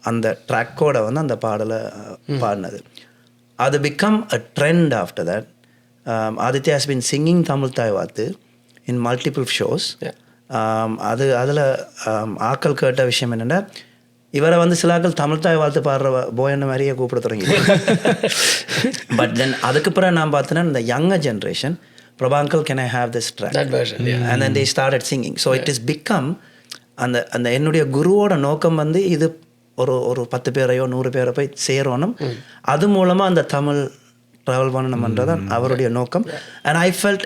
அந்த ட்ராக்கோட வந்து அந்த பாடலை பாடினது. அது become a trend after that. Aditya has been singing Tamil தாய் வாழ்த்து இன் மல்டிபிள் ஷோஸ். அது அதில் ஆக்கள் கேட்ட விஷயம் என்னென்னா, இவரை வந்து சிலாக்கள் தமிழ் தாய் வாழ்த்து பாடுற போயன்ன மாதிரியே கூப்பிட தொடங்கி. பட் தென் அதுக்கப்புறம் நான் பார்த்தேன்னா இந்த யங்கர் ஜென்ரேஷன், பிரபாங்கல் can I have this track and then they started singing. So it is become அந்த அந்த என்னுடைய குருவோட நோக்கம் வந்து இது ஒரு 10 பேரையோ 100 பேரை போய் சேரணும், அது மூலமாக அந்த தமிழ் ட்ராவல் பண்ணணும்ன்றதான் அவருடைய நோக்கம். And I felt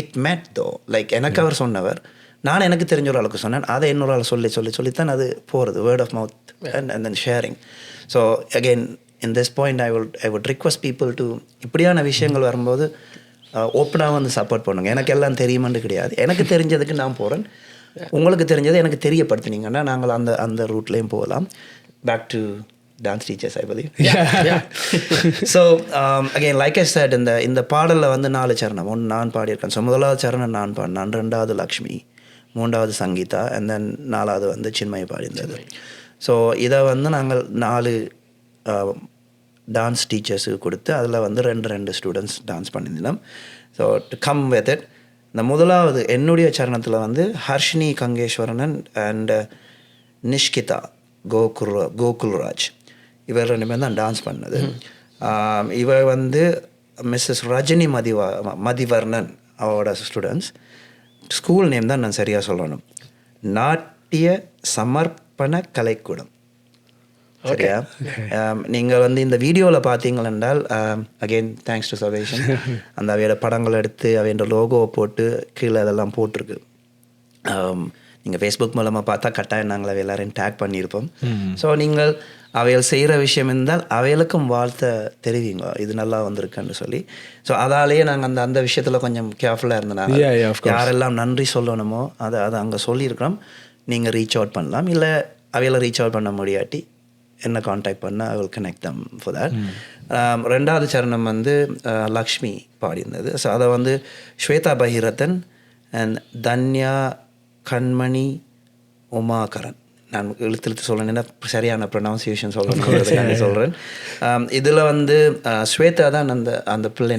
it made தோ. லைக் எனக்கு அவர் சொன்னவர், நான் எனக்கு தெரிஞ்ச ஒரு அளவுக்கு சொன்னேன், அதை இன்னொரு ஆள் சொல்லித்தான் அது போகிறது, word of mouth and then sharing. So again in this point I would request people to இப்படியான விஷயங்கள் வரும்போது ஓப்பனாக வந்து சப்போர்ட் பண்ணுங்க. எனக்கு எல்லாம் தெரியுமான்னு கிடையாது, எனக்கு தெரிஞ்சதுக்கு நான் போகிறேன், உங்களுக்கு தெரிஞ்சதை எனக்கு தெரியப்படுத்தினீங்கன்னா நாங்கள் அந்த ரூட்லேயும் போகலாம். Back to dance teachers I believe. So again like I said, இந்த பாடலில் வந்து 4 சரணம். ஒன்று நான் பாடியிருக்கேன். ஸோ முதலாவது சரணம் நான் பாடினேன், 2வது லக்ஷ்மி, 3வது சங்கீதா, அண்ட் தென் 4வது வந்து சின்மயி பாடியிருந்தது. ஸோ இதை வந்து நாங்கள் 4 டான்ஸ் டீச்சர்ஸுக்கு கொடுத்து அதில் வந்து 2 ஸ்டூடெண்ட்ஸ் டான்ஸ் பண்ணியிருந்தோம். So to come with it, இந்த முதலாவது என்னுடைய சரணத்தில் வந்து ஹர்ஷினி கங்கேஸ்வரனன் அண்ட் நிஷ்கிதா கோகுல்ராஜ் இவர் 2 பேர் தான் டான்ஸ் பண்ணது. இவர் வந்து மிஸ்ஸஸ் ரஜினி மதிவர்ணன் அவரோட ஸ்டூடெண்ட்ஸ். ஸ்கூல் நேம் தான் நான் சரியாக சொல்லணும், நாட்டிய சமர்ப்பண கலைக்கூடம். சரியா? நீங்கள் வந்து இந்த வீடியோவில் பார்த்தீங்கள் என்றால், அகெயின் தேங்க்ஸ் டு சவேஷன், அந்த அவையோட படங்கள் எடுத்து அவையோட லோகோவை போட்டு கீழே அதெல்லாம் போட்டிருக்கு. நீங்கள் ஃபேஸ்புக் மூலமாக பார்த்தா கட்டாயம் நாங்கள் அவை எல்லாரையும் டேக் பண்ணியிருப்போம். ஸோ நீங்கள் அவைகள் செய்கிற விஷயம் இருந்தால் அவைகளுக்கும் வாழ்த்த தெரிவிங்க, இது நல்லா வந்திருக்குன்னு சொல்லி. ஸோ அதாலேயே நாங்கள் அந்த விஷயத்தில் கொஞ்சம் கேர்ஃபுல்லாக இருந்தோம். யாரெல்லாம் நன்றி சொல்லணுமோ அதை அங்கே சொல்லியிருக்கிறோம். நீங்கள் ரீச் அவுட் பண்ணலாம், இல்லை அவைகளை ரீச் அவுட் பண்ண முடியாட்டி என்ன கான்டாக்ட் பண்ணால் I will connect them for that. 2வது சரணம் வந்து லக்ஷ்மி பாடியிருந்தது. ஸோ அதை வந்து ஸ்வேதா பஹிரதன் அண்ட் தன்யா கண்மணி உமாகரன், நான் இழுத்து சொல்கிறேன்னா சரியான ப்ரொனவுன்சியேஷன் சொல்லணும் சொல்கிறேன். இதில் வந்து ஸ்வேதா தான் அந்த பிள்ளை.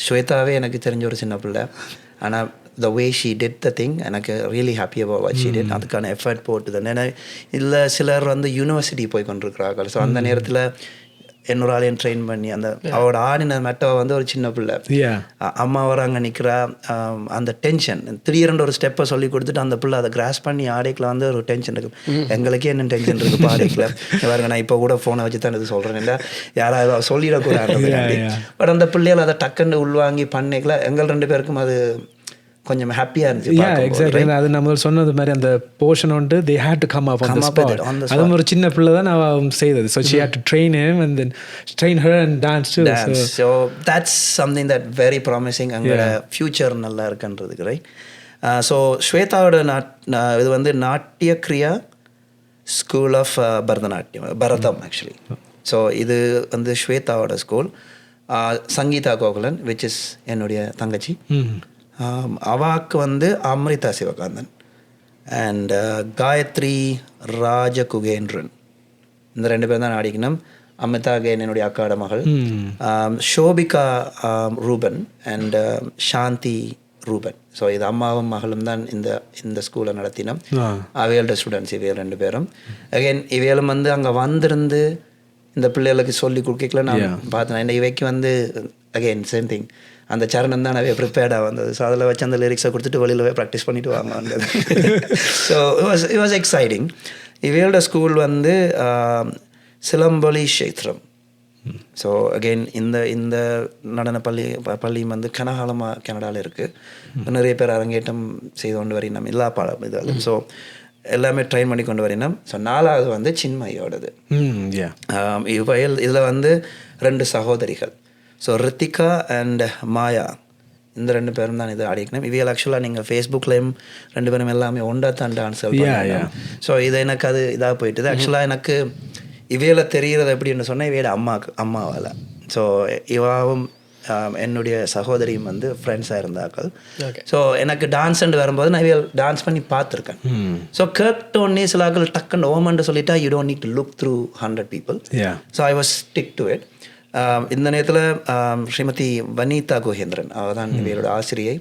ஸ்வேதாவே எனக்கு தெரிஞ்ச ஒரு சின்ன பிள்ளை, ஆனால் the way she did the thing, எனக்கு really happy about what she did. அதுக்கான எஃபர்ட் போட்டுதான். ஏன்னா இல்லை சிலர் வந்து யூனிவர்சிட்டி போய் கொண்டிருக்கிறார்கள். ஸோ அந்த நேரத்தில் இன்னொரு ஆளையும் ட்ரெயின் பண்ணி அந்த அவரோட ஆடின மெட்டவை வந்து ஒரு சின்ன பிள்ளை அம்மா வர அங்கே நிற்கிறா, அந்த டென்ஷன் திடீரென்று ஒரு ஸ்டெப்பை சொல்லி கொடுத்துட்டு அந்த பிள்ளை அதை கிராஸ் பண்ணி ஆடைக்கில் வந்து ஒரு டென்ஷன் இருக்குது. எங்களுக்கே என்ன டென்ஷன் இருக்குது பாடைக்கில் பாருங்க. நான் இப்போ கூட ஃபோனை வச்சு தான் இது சொல்கிறேன், இல்லை யாராவது சொல்லிடக்கூடாது. பட் அந்த பிள்ளைகள் அதை டக்குன்னு உள்வாங்கி பண்ணிக்கல, எங்கள் 2 பேருக்கும் அது கொஞ்சம் ஹாப்பியாக இருந்துச்சு. எக்ஸாக்ட்லி, அது நம்ம சொன்னது மாதிரி அந்த போர்ஷன் வந்து they had to come up on the spot. அதுவும் ஒரு சின்ன பிள்ளை தான் நான் செய்தது. So she had to train him and then train her and dance too. So that's something that very promising. அங்களோட ஃபியூச்சர் நல்லா இருக்குன்றதுக்கு ரைட். ஸோ ஸ்வேதாவோட இது வந்து Natya Kriya school of Bharatam actually. So இது வந்து ஸ்வேதாவோட school. Sangeetha Gokulan which is என்னுடைய தங்கச்சி, அவாக்கு வந்து அம்ரிதா சிவகாந்தன் அண்ட் காயத்ரி ராஜகுகேந்திரன், இந்த 2 பேர் தான் ஆடிக்கணும். அமிதா கேன் என்னுடைய அக்காட மகள், ஷோபிகா ரூபன் அண்ட் சாந்தி ரூபன். ஸோ இது அம்மாவும் மகளும் தான் இந்த ஸ்கூலை நடத்தினோம். அவையோட ஸ்டூடெண்ட்ஸ் இவையல் 2 பேரும். அகெயின் இவையலும் வந்து அங்கே வந்திருந்து இந்த பிள்ளைகளுக்கு சொல்லி கொடுக்கல நான் பார்த்தேன். இந்த இவைக்கு வந்து அகெயின் சேம் திங், அந்த சரணம் தான் நிறைய ப்ரிப்பேர்டாக வந்தது. ஸோ அதில் வச்சு அந்த லிரிக்ஸை கொடுத்துட்டு வெளியில் போய் ப்ராக்டிஸ் பண்ணிட்டு வாங்க வந்தது. So it was exciting. இவையோட ஸ்கூல் வந்து சிலம்பொலி க்ஷேத்திரம். ஸோ அகெயின் இந்த நடன பள்ளியும் வந்து கனகாலமாக கனடாவில் இருக்குது. நிறைய பேர் அரங்கேற்றம் செய்து கொண்டு வரையினோம் எல்லா இதுவும். ஸோ எல்லாமே ட்ரைன் பண்ணி கொண்டு வரையினோம். ஸோ 4வது வந்து சின்மயோடது. இதில் வந்து 2 சகோதரிகள். ஸோ ரித்திகா அண்ட் மாயா, இந்த 2 பேரும் தான் இது ஆடிக்கணும். இவையில் ஆக்சுவலாக நீங்கள் ஃபேஸ்புக்லேயும் 2 பேரும் எல்லாமே ஒன்றா தான் டான்ஸ். ஸோ இது எனக்கு அது இதாக போயிட்டுது. ஆக்சுவலாக எனக்கு இவையில் தெரிகிறது எப்படின்னு சொன்னால் இவையோட அம்மாவால். ஸோ இவாவும் என்னுடைய சகோதரியும் வந்து ஃப்ரெண்ட்ஸாக இருந்தாக்கள். ஸோ எனக்கு டான்ஸ் வரும்போது நான் இவையில் டான்ஸ் பண்ணி பார்த்துருக்கேன். ஸோ கேட்டோன்னே சில ஆக்கள் டக்குன்னு ஓமன்ட்டு சொல்லிட்டா you don't need to look through 100 people. So I was stick to it. இந்த நேரத்தில் ஸ்ரீமதி வனிதா கோஹேந்திரன் அவள் தான் இவையோட ஆசிரியை,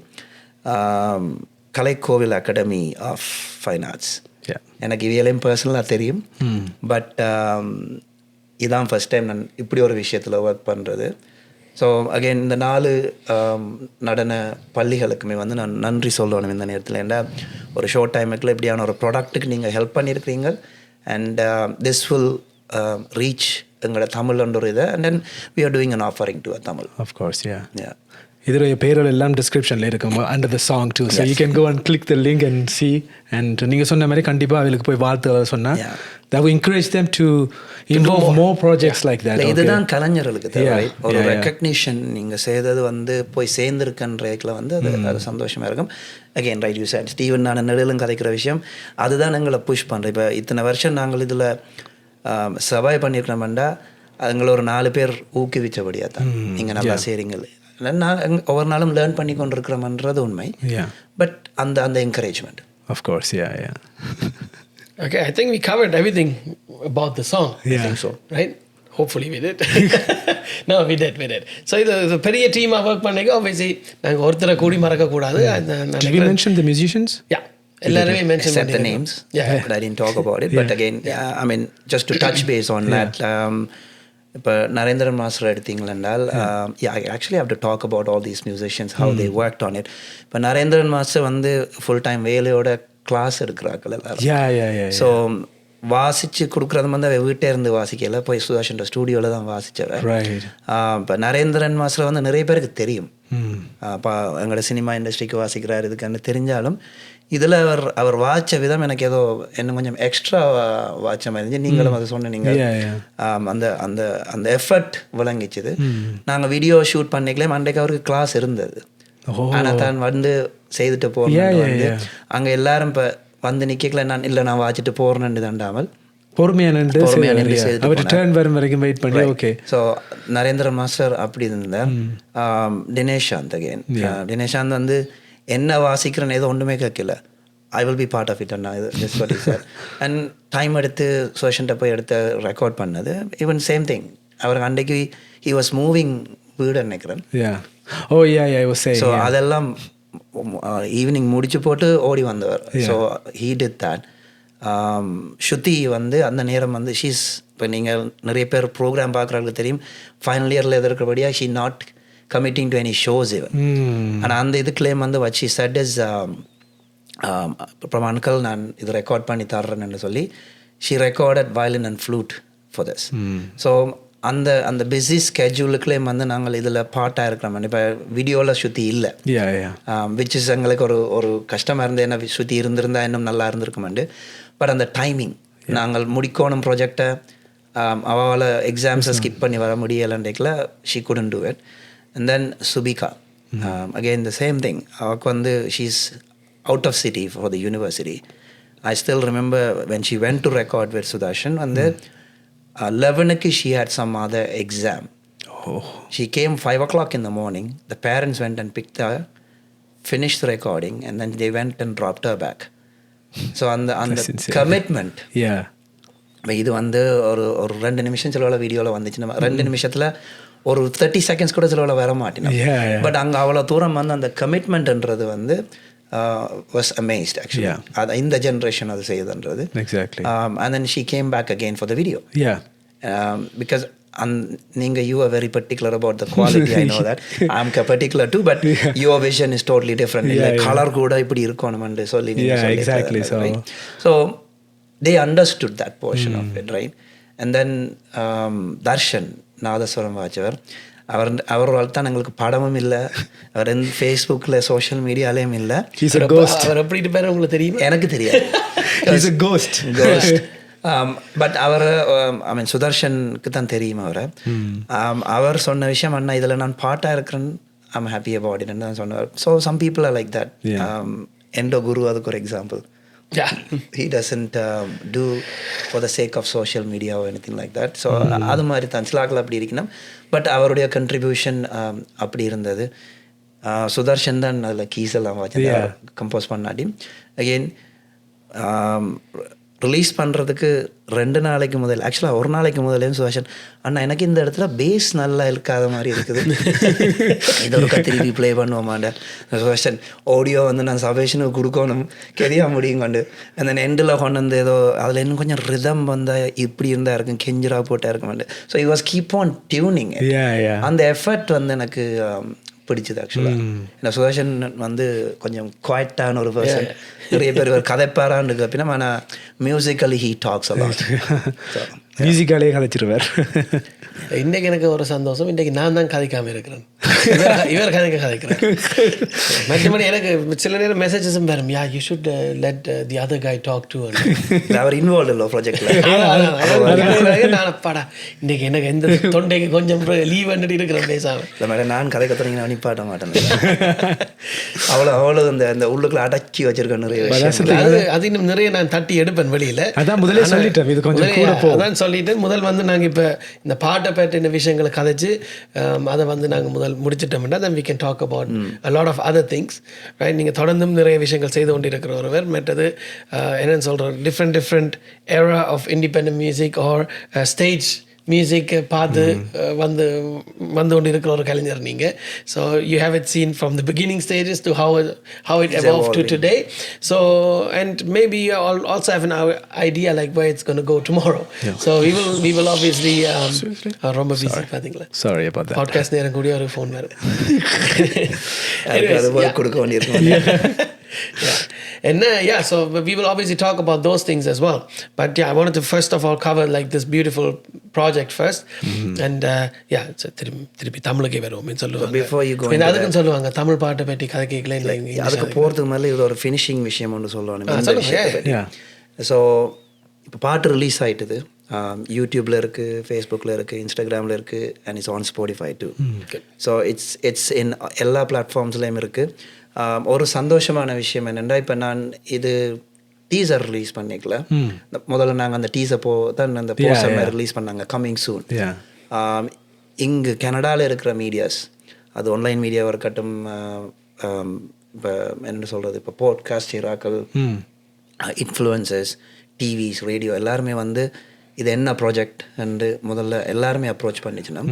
கலைக்கோவில் அகாடமி ஆஃப் ஃபைன் ஆர்ட்ஸ். எனக்கு இவையிலையும் பர்சனலாக தெரியும். பட் இதான் ஃபஸ்ட் டைம் நான் இப்படி ஒரு விஷயத்தில் ஒர்க் பண்ணுறது. ஸோ அகெயின் இந்த 4 நடன பள்ளிகளுக்குமே வந்து நான் நன்றி சொல்லணும் இந்த நேரத்தில். ஏன்னா ஒரு ஷோர்ட் டைமுக்குள்ள இப்படியான ஒரு ப்ராடக்ட்டுக்கு நீங்கள் ஹெல்ப் பண்ணியிருக்கிறீங்க. அண்ட் திஸ் வில் ரீச் எங்களோட தமிழ்ன்ற ஒரு இதை. And then we are doing an offering to Tamil. Of course இதோடைய பேரோட எல்லாம் டிஸ்கிரிப்ஷனில் இருக்கும் under the song too. So you can go and click the link and see. And நீங்கள் சொன்ன மாதிரி கண்டிப்பாக அவங்களுக்கு போய் வாழ்த்து சொன்னால் that will encourage them to involve more projects like that. இதுதான் கலைஞர்களுக்கு தேவை. ஒரு ரெக்கக்னிஷன் நீங்கள் செய்தது வந்து போய் சேர்ந்துருக்கன்றதுல வந்து அது சந்தோஷமாக இருக்கும். Again right you sir Steven நான் நெடுலும் கதைக்கிற விஷயம் அதுதான் எங்களை புஷ் பண்ணுறேன். இப்போ இத்தனை வருஷம் நாங்கள் இதில் சர்வை பண்ணியிருக்கோம்டா எங்களை ஒரு 4 பேர் ஊக்குவிச்சபடியாக தான் நீங்கள் நல்லா செய்கிறீங்க. நான் ஒவ்வொரு நாளும் லேர்ன் பண்ணி கொண்டு இருக்கிறோம்ன்றது உண்மை. பட் அந்த encouragement. Of course, yeah. Okay, I think we covered everything about the song. Yeah. I think so, right? Hopefully we did. No, we did. So இது பெரிய டீமாக ஒர்க் பண்ணிக்க obviously நாங்கள் ஒருத்தரை கூடி மறக்கக்கூடாது. Did we mention the musicians? Yeah. எல்லாருமே mention except the names. But I didn't talk about it. But again, I mean, just to touch base on that. இப்போ நரேந்திரன் மாஸ்டர் எடுத்தீங்களென்றால் actually I have to talk about all these musicians, how they worked on it. இப்போ Narendran master வந்து full time வேலையோட class எடுக்கிறார்கள் எல்லாரும். So வாசித்து கொடுக்குறது வந்து அவள் வீட்டே இருந்து வாசிக்கல, போய் சுதாஷன்ற ஸ்டூடியோவில் தான் வாசித்தவர். இப்போ நரேந்திரன் மாஸ்டர் வந்து நிறைய பேருக்கு தெரியும். அப்போ எங்களோட சினிமா இண்டஸ்ட்ரிக்கு வாசிக்கிறார் இதுக்குன்னு தெரிஞ்சாலும் இதில் அவர் வாய்ச்ச விதம் எனக்கு ஏதோ இன்னும் கொஞ்சம் எக்ஸ்ட்ரா வாய்ச்ச மாதிரி இருந்துச்சு. நீங்களும் அதை சொன்னீங்க. அந்த அந்த அந்த எஃபர்ட் விளங்கிச்சுது. நாங்கள் வீடியோ ஷூட் பண்ணிக்கலே அன்றைக்கு அவருக்கு கிளாஸ் இருந்தது. ஆனால் தான் வந்து செய்துட்டு போகிறேன் வந்து அங்கே எல்லாரும் இப்போ வந்து நிற்கல. நான் வாய்ச்சிட்டு போகிறேன்னு தண்டாமல் ஸோ நரேந்திரன் மாஸ்டர் அப்படி இருந்தார். தினேஷாந்த் அகெயின் தினேஷாந்த் வந்து என்ன வாசிக்கிறேன்னு ஏதோ ஒன்றுமே கேட்கல. I will be part of it அண்ணா இது சார். அண்ட் டைம் எடுத்து சோஷன்ட்ட போய் எடுத்து ரெக்கார்ட் பண்ணது. ஈவன் சேம் திங் அவருக்கு அன்றைக்கு ஹி வாஸ் மூவிங் வீடு நினைக்கிறேன். ஸோ அதெல்லாம் ஈவினிங் முடிச்சு போட்டு ஓடி வந்தவர். So he did that. Shruti வந்து அந்த நேரம் வந்து ஷீஸ் இப்போ நீங்கள் நிறைய பேர் ப்ரோக்ராம் பார்க்குறவங்களுக்கு தெரியும் ஃபைனல் இயரில் எதிர்க்கிறபடியாக she not committing to any shows even. ஆனால் அந்த இது கிளைம் வந்து வச்சு செட் இஸ் அப்புறம் அன்கல் நான் இது ரெக்கார்ட் பண்ணி தர்றேன்னு சொல்லி she recorded violin and flute for this. So அந்த பிஸி ஸ்கெட்யூலுக்குலேயும் வந்து நாங்கள் இதில் பார்ட்டாக இருக்கிறோம். இப்போ வீடியோவில் ஸ்ருதி இல்லை, விச் இஸ் எங்களுக்கு ஒரு கஷ்டமாக இருந்து ஏன்னா ஸ்ருதி இருந்திருந்தா இன்னும் நல்லா இருந்திருக்குமெண்டு. பட் அந்த டைமிங் நாங்கள் முடிக்கணும் ப்ராஜெக்டை அவளால் எக்ஸாம்ஸை ஸ்கிப் பண்ணி வர முடியலைன்றதுல she couldn't do it. And then Subika, again the same thing. அவக்கு வந்து she's out of city for the university. I still remember when she went to record with Sudarshan வந்து 11க்கு she had some other exam. She came 5 o'clock in the morning. The parents went and picked her, finished the recording, and then they went and dropped her back. So அந்த commitment. இது வந்து ஒரு 2 நிமிஷம் சிலவில் வீடியோவில் வந்துச்சு. 2 நிமிஷத்தில் ஒரு 30 seconds கூட சிலவில் வர மாட்டேன். பட் அங்கே அவ்வளோ தூரம் வந்து அந்த கமிட்மெண்ட்ன்றது வந்து was amazed actually. இந்த ஜென்ரேஷன் அது செய்யுதுன்றது. Exactly. And then she came back again for the video. Because நீங்கள் you are very particular about the quality. I know that I am particular to, but your vision is totally different. இல்லை colour கூட இப்படி இருக்கணும்னு சொல்லி exactly. So they understood that portion of it, right? And then Darshan நாதஸ்வரம் வாச்சவர், அவரால் தான் எங்களுக்கு படமும் இல்லை, அவர் ஃபேஸ்புக்கில் சோஷியல் மீடியாலேயும் இல்லை. அவர் எப்படி இருப்பாரு உங்களுக்கு தெரியும்? எனக்கு தெரியாது. He's a ghost. பட் அவர் ஐ மீன் சுதர்ஷனுக்கு தான் தெரியும் அவரை. அவர் சொன்ன விஷயம், அண்ணா இதில் நான் பாட்டாக இருக்கிறேன்னு ஐம் ஹாப்பி அபவுட் இட்னு தான் சொன்னார். So some people are like that. எண்டோ குரு அதுக்கு ஒரு example. He doesn't do for the sake of social media or anything like that. So அது மாதிரி தான் சிலாக்கள் அப்படி இருக்கணும். பட் அவருடைய கண்ட்ரிபியூஷன் அப்படி இருந்தது. சுதர்ஷன் தான் அதில் கீஸ் எல்லாம் வச்சு கம்போஸ் பண்ணாட்டி. அகெயின் ரிலீஸ் பண்ணுறதுக்கு 2 நாளைக்கு முதல், ஆக்சுவலாக 1 நாளைக்கு முதலே சுதர்ஷன், அண்ணா எனக்கு இந்த இடத்துல பேஸ் நல்லா இருக்காத மாதிரி இருக்குது, இது ஒரு திருப்பி ப்ளே பண்ணுவோமாண்ட. சுதர்ஷன் ஆடியோ வந்து நான் சபேஷனுக்கு கொடுக்கணும் கெதியாக முடியும் கொண்டு அந்த எண்டில் கொண்டு வந்து ஏதோ அதில் இன்னும் கொஞ்சம் ரிதம் வந்தால் இப்படி இருந்தால் இருக்கும், கெஞ்சிரா போட்டால் இருக்குமாண்டு. So it was keep on tuning. அந்த எஃபர்ட் வந்து எனக்கு பிடிச்சது ஆக்சுவலாக. ஏன்னா சுதர்ஷன் வந்து கொஞ்சம் குவாய்ட்டான ஒரு பர்சன். நிறைய பேர் கதைப்பாரான்னு அப்படின்னா, ஆனால் மியூசிக்கலி ஹீ டாக்ஸ் அலாட். மியூசிக்காலே கதைச்சிருவார். இன்றைக்கு எனக்கு ஒரு சந்தோஷம், இன்றைக்கு நான் தான் கதைக்காமல் இருக்கிறேன், இவர் கதைக்கிறேன். மற்றபடி எனக்கு சில நேரம் மெசேஜஸும் வரும், yeah you should let the other guy talk to. அவர் இன்வால்வ் இல்லை ப்ராஜெக்டில். நான் பாடா இன்றைக்கி எனக்கு எந்த தொண்டைக்கு கொஞ்சம் லீவ் வந்துட்டு இருக்கிறேன் பேசாமல். இல்லை மேடம், நான் கதை கத்துறீங்கன்னா நிப்பாட்ட மாட்டேன். அவ்வளோ அந்த உள்ளுக்குள்ள அடக்கி வச்சிருக்கேன் நிறைய விஷயம். அது இன்னும் நிறைய நான் தட்டி எடுப்பேன் வெளியில். அதான் முதலே சொல்லிட்டேன், இது கொஞ்சம் அதான் சொல்லிட்டு முதல் வந்து நாங்கள் இப்போ இந்த பாட்டை பற்றின விஷயங்களை கதைச்சு அதை வந்து நாங்கள் முதல் முடிச்சிட்டோம்னா then we can talk about a lot of other things, right? நீங்கள் தொடர்ந்தும் நிறைய விஷயங்கள் செய்து கொண்டு இருக்கிற ஒருவர். மற்றது என்னென்னு சொல்கிறோம், different era of independent music or stage music பார்த்து வந்து கொண்டு இருக்கிற ஒரு கலைஞர் நீங்கள். So you have it seen from the beginning stages to how it evolved to today. So and maybe you also have an idea like where it's going to go tomorrow. So we will obviously ரொம்ப busy பார்த்தீங்களா, sorry about that, podcast நேரம் கூடிய ஒரு phone வேறு கொடுக்க வேண்டியிருக்கும். And so we will obviously talk about those things as well. But I wanted to first of all cover like this beautiful project first. And திருப்பி தமிழுக்கே வருவோம் சொல்லுவாங்க. Before you go அதுக்குன்னு சொல்லுவாங்க தமிழ் பாட்டை பற்றி கதை கேட்கல. அதுக்கு போகிறதுக்கு மேலே இது ஒரு ஃபினிஷிங் விஷயம் ஒன்று சொல்லுவாங்க. ஸோ இப்போ பாட்டு ரிலீஸ் ஆகிட்டுது, யூடியூப்பில் இருக்குது, ஃபேஸ்புக்கில் இருக்குது, இன்ஸ்டாகிராமில் இருக்குது, and it's on Spotify too. So it's in எல்லா பிளாட்ஃபார்ம்ஸ்லேயும் இருக்குது. ஒரு சந்தோஷமான விஷயம் என்னென்னா, இப்போ நான் இது டீசர் ரிலீஸ் பண்ணிக்கல. முதல்ல நாங்கள் அந்த டீசர் தான் அந்த போஸ்டர் ரிலீஸ் பண்ணாங்க, கம்மிங் சூன். இங்கு கனடாவில் இருக்கிற மீடியாஸ், அது ஆன்லைன் மீடியாவாக இருக்கட்டும், இப்போ என்ன சொல்கிறது, இப்போ பாட்காஸ்ட் ஹீராக்கள், இன்ஃப்ளூயன்சர்ஸ், டிவிஸ், ரேடியோ எல்லாருமே வந்து இது என்ன ப்ராஜெக்ட் என்று முதல்ல எல்லாருமே அப்ரோச் பண்ணிச்சுன்னா,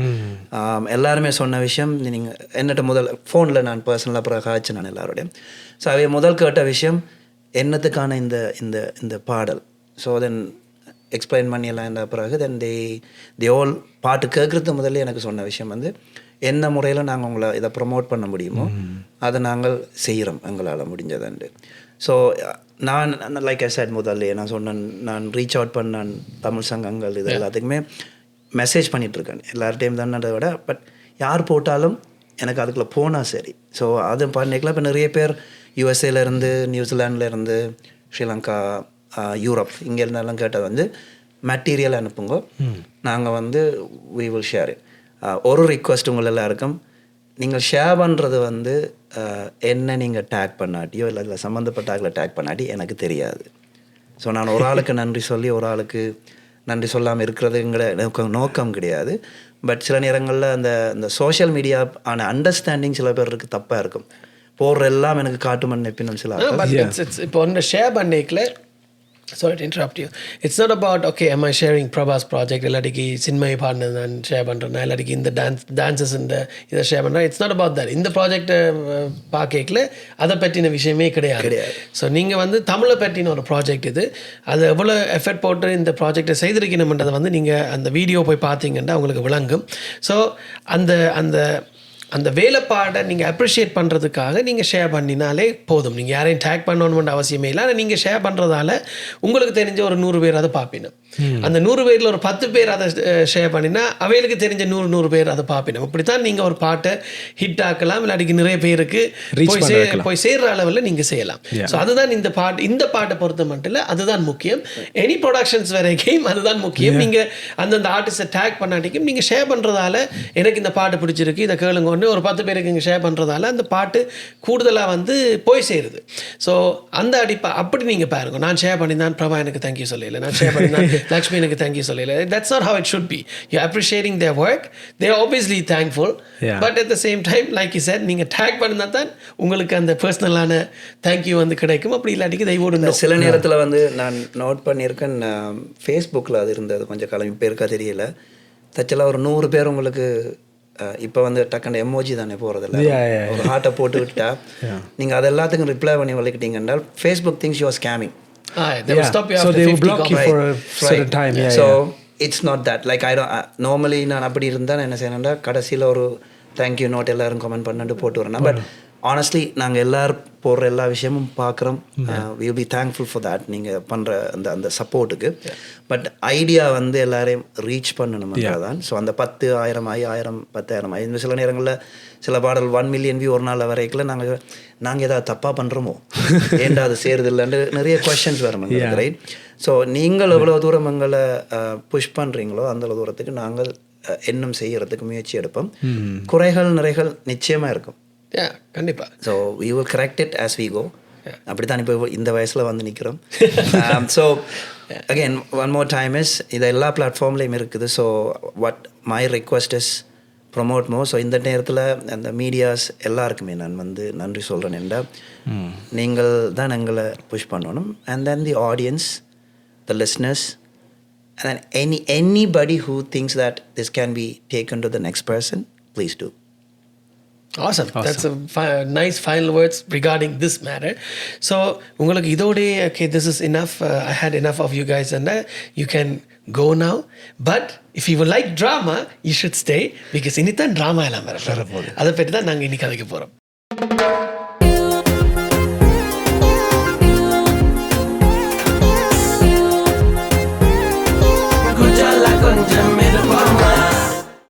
எல்லாருமே சொன்ன விஷயம், நீங்கள் என்னட்ட முதல் ஃபோனில் நான் பர்சனலாக அப்புறம் காய்ச்சி நான் எல்லாரோடையும். ஸோ அவைய முதல் கேட்ட விஷயம் என்னத்துக்கான இந்த இந்த இந்த பாடல். ஸோ தென் எக்ஸ்பிளைன் பண்ணியெல்லாம் இந்த பிறகு தென் தி ஓல் பாட்டு கேட்குறது முதல்ல எனக்கு சொன்ன விஷயம் வந்து, என்ன முறையில் நாங்கள் உங்களை இதை ப்ரமோட் பண்ண முடியுமோ அதை நாங்கள் செய்கிறோம் எங்களால் முடிஞ்சதுண்டு. ஸோ நான் லைக் ஐ செட் முதல்ல நான் சொன்னேன், நான் ரீச் அவுட் பண்ணேன் தமிழ் சங்கங்கள் இது எல்லாத்துக்குமே மெசேஜ் பண்ணிகிட்ருக்கேன் எல்லார்டையும் தானதை விட. பட் யார் போட்டாலும் எனக்கு அதுக்குள்ளே போனால் சரி. ஸோ அது பண்ணிக்கலாம். இப்போ நிறைய பேர் யூஎஸ்ஏலேருந்து, நியூசிலாண்ட்லேருந்து, ஸ்ரீலங்கா, யூரோப் இங்கே இருந்தாலும் கேட்டது வந்து மெட்டீரியல் அனுப்புங்க, நாங்கள் வந்து we will share it. ஒரு ரிக்வெஸ்ட் உங்கள் எல்லாருக்கும், நீங்கள் ஷேர் பண்ணுறது வந்து என்ன நீங்கள் டேக் பண்ணாட்டியோ இல்லை அதில் சம்மந்தப்பட்ட ஆக்களை டேக் பண்ணாட்டி எனக்கு தெரியாது. ஸோ நான் ஒரு ஆளுக்கு நன்றி சொல்லி ஒரு ஆளுக்கு நன்றி சொல்லாமல் இருக்கிறதுங்கிற நோக்கம் கிடையாது. பட் சில நேரங்களில் அந்த சோஷியல் மீடியா ஆன அண்டர்ஸ்டாண்டிங் சில பேருக்கு தப்பாக இருக்கும். போடுற எல்லாம் எனக்கு காட்டுமன் எப்படின்னு சில இப்போ ஒன்று ஷேர் பண்ணிக்கல Sorry to interrupt you. It's not about, okay, am I sharing Prabha's project, இல்லாட்டிக்கு Chinmayi பாடினது நான் ஷேர் பண்ணுறேன், இல்லாட்டிக்கு இந்த டான்ஸஸ் இந்த இதை ஷேர் பண்ணுறேன். It's not about that. இந்த ப்ராஜெக்டை பார்க்கல அதை பற்றின விஷயமே கிடையாது. ஸோ நீங்கள் வந்து தமிழை பற்றின ஒரு ப்ராஜெக்ட் இது. அது எவ்வளோ எஃபர்ட் போட்டு இந்த ப்ராஜெக்டை செய்திருக்கணும்ன்றதை வந்து நீங்கள் அந்த வீடியோ போய் பார்த்தீங்கன்னா உங்களுக்கு விளங்கும். ஸோ அந்த வேலைப்பாடை நீங்கள் அப்ரிஷியேட் பண்ணுறதுக்காக நீங்கள் ஷேர் பண்ணினாலே போதும். நீங்கள் யாரையும் டேக் பண்ணணுன்ற அவசியமே இல்லை. ஆனால் நீங்கள் ஷேர் பண்ணுறதால உங்களுக்கு தெரிஞ்ச ஒரு 100 பேர் அதை பார்ப்பினும். அந்த 100 பேரில் ஒரு 10 பேர் அதை ஷேர் பண்ணினா அவைகளுக்கு தெரிஞ்ச 100 பேர் அதை பார்ப்பினும். இப்படித்தான் நீங்கள் ஒரு பாட்டை ஹிட் ஆக்கலாம், இல்லாட்டிக்கு நிறைய பேருக்கு போய் சேர்ற அளவில் நீங்கள் செய்யலாம். ஸோ அதுதான் இந்த பாட்டை பொறுத்த மட்டும் இல்லை, அதுதான் முக்கியம். எனி ப்ரொடக்ஷன்ஸ் வரைக்கும் அதுதான் முக்கியம். நீங்கள் அந்தந்த ஆர்டிஸ்ட்டை டேக் பண்ணாட்டிக்கும் நீங்கள் ஷேர் பண்ணுறதால எனக்கு இந்த பாட்டு பிடிச்சிருக்கு, இதை கேளுங்க ஒரு 10 பேருக்கு இங்கே ஷேர் பண்ணுறதால அந்த பாட்டு கூடுதலாக வந்து போய் சேருது. ஸோ அந்த அப்படி நீங்கள் பாருங்க. நான் ஷேர் பண்ணிதான் பிரபா எனக்கு தேங்க்யூ சொல்லல, நான் ஷேர் பண்ணிதான் லக்ஷ்மி எனக்கு தேங்க்யூ சொல்லல. That's not how it should be. You appreciating there work, they are obviously thankful. But at the same time like you said, நீங்கள் டேக் பண்ணினா தான் உங்களுக்கு அந்த பர்சனலான தேங்க்யூ வந்து கிடைக்கும். அப்படி இல்லாட்டிக்கு தெய்வோடு சில நேரத்தில் வந்து நான் நோட் பண்ணியிருக்கேன், ஃபேஸ்புக்கில் அது இருந்தது கொஞ்சம் காலம், பேருக்கா தெரியல. தச்சலாக ஒரு 100 பேர் உங்களுக்கு இப்போ வந்து டக்குன்னு எமோஜி தானே போகிறதில்ல, ஒரு ஹார்ட்டை போட்டு விட்டா நீங்கள் அது எல்லாத்துக்கும் ரிப்ளை பண்ணி வளர்க்கிட்டீங்கன்னா Facebook things you are scamming. they will stop you after 50 they will block you for a certain time. So it's not that, like I don't normally நான் அப்படி இருந்தால் நான் என்ன செய்யணும்னா கடைசியில் ஒரு தேங்க்யூ நோட் எல்லாரும் கமெண்ட் பண்ணிட்டு போட்டு வரேன். பட் ஆனஸ்ட்லி நாங்கள் எல்லோரும் போடுற எல்லா விஷயமும் பார்க்குறோம். Will be thankful for that, நீங்கள் பண்ணுற அந்த சப்போர்ட்டுக்கு. பட் ஐடியா வந்து எல்லாரையும் ரீச் பண்ணணும்ன்றதான். ஸோ அந்த 10,000 10,000 10,000 இந்த சில நேரங்களில் சில பாடல் 1 மில்லியன் வியூ ஒரு நாள் வரைக்கும் நாங்கள் ஏதாவது தப்பாக பண்ணுறோமோ, ஏண்டா அது சேருது இல்லைன்னு நிறைய கொஷின்ஸ் வரும் எங்களுக்கு, ரைட்? ஸோ நீங்கள் எவ்வளோ தூரம் எங்களை புஷ் பண்ணுறீங்களோ அந்த தூரத்துக்கு நாங்கள் இன்னும் செய்யறதுக்கு முயற்சி எடுப்போம். குறைகள் நிறைகள் நிச்சயமாக இருக்கும். கண்டிப்பாக. So we will correct it as we go. அப்படி தான் இப்போ இந்த வயசில் வந்து நிற்கிறோம். So again one more time is இது எல்லா பிளாட்ஃபார்ம்லேயும் இருக்குது. So what my request is promote more. So இந்த நேரத்தில் அந்த மீடியாஸ் எல்லாருக்குமே நான் வந்து நன்றி சொல்கிறேன். என்றால் நீங்கள் தான் எங்களை புஷ் பண்ணணும். And then the audience, the listeners, and anybody who thinks that this can be taken to the next person, please do. Awesome. That's a nice final words regarding this matter. So உங்களுக்கு இதோட okay, this is enough. I had enough of you guys and you can go now. But if you would like drama, you should stay because இனிதான் drama எல்லாம் வர போகுது. அதை பற்றி தான் நாங்கள் இன்னைக்கு கதைக்க போகிறோம்.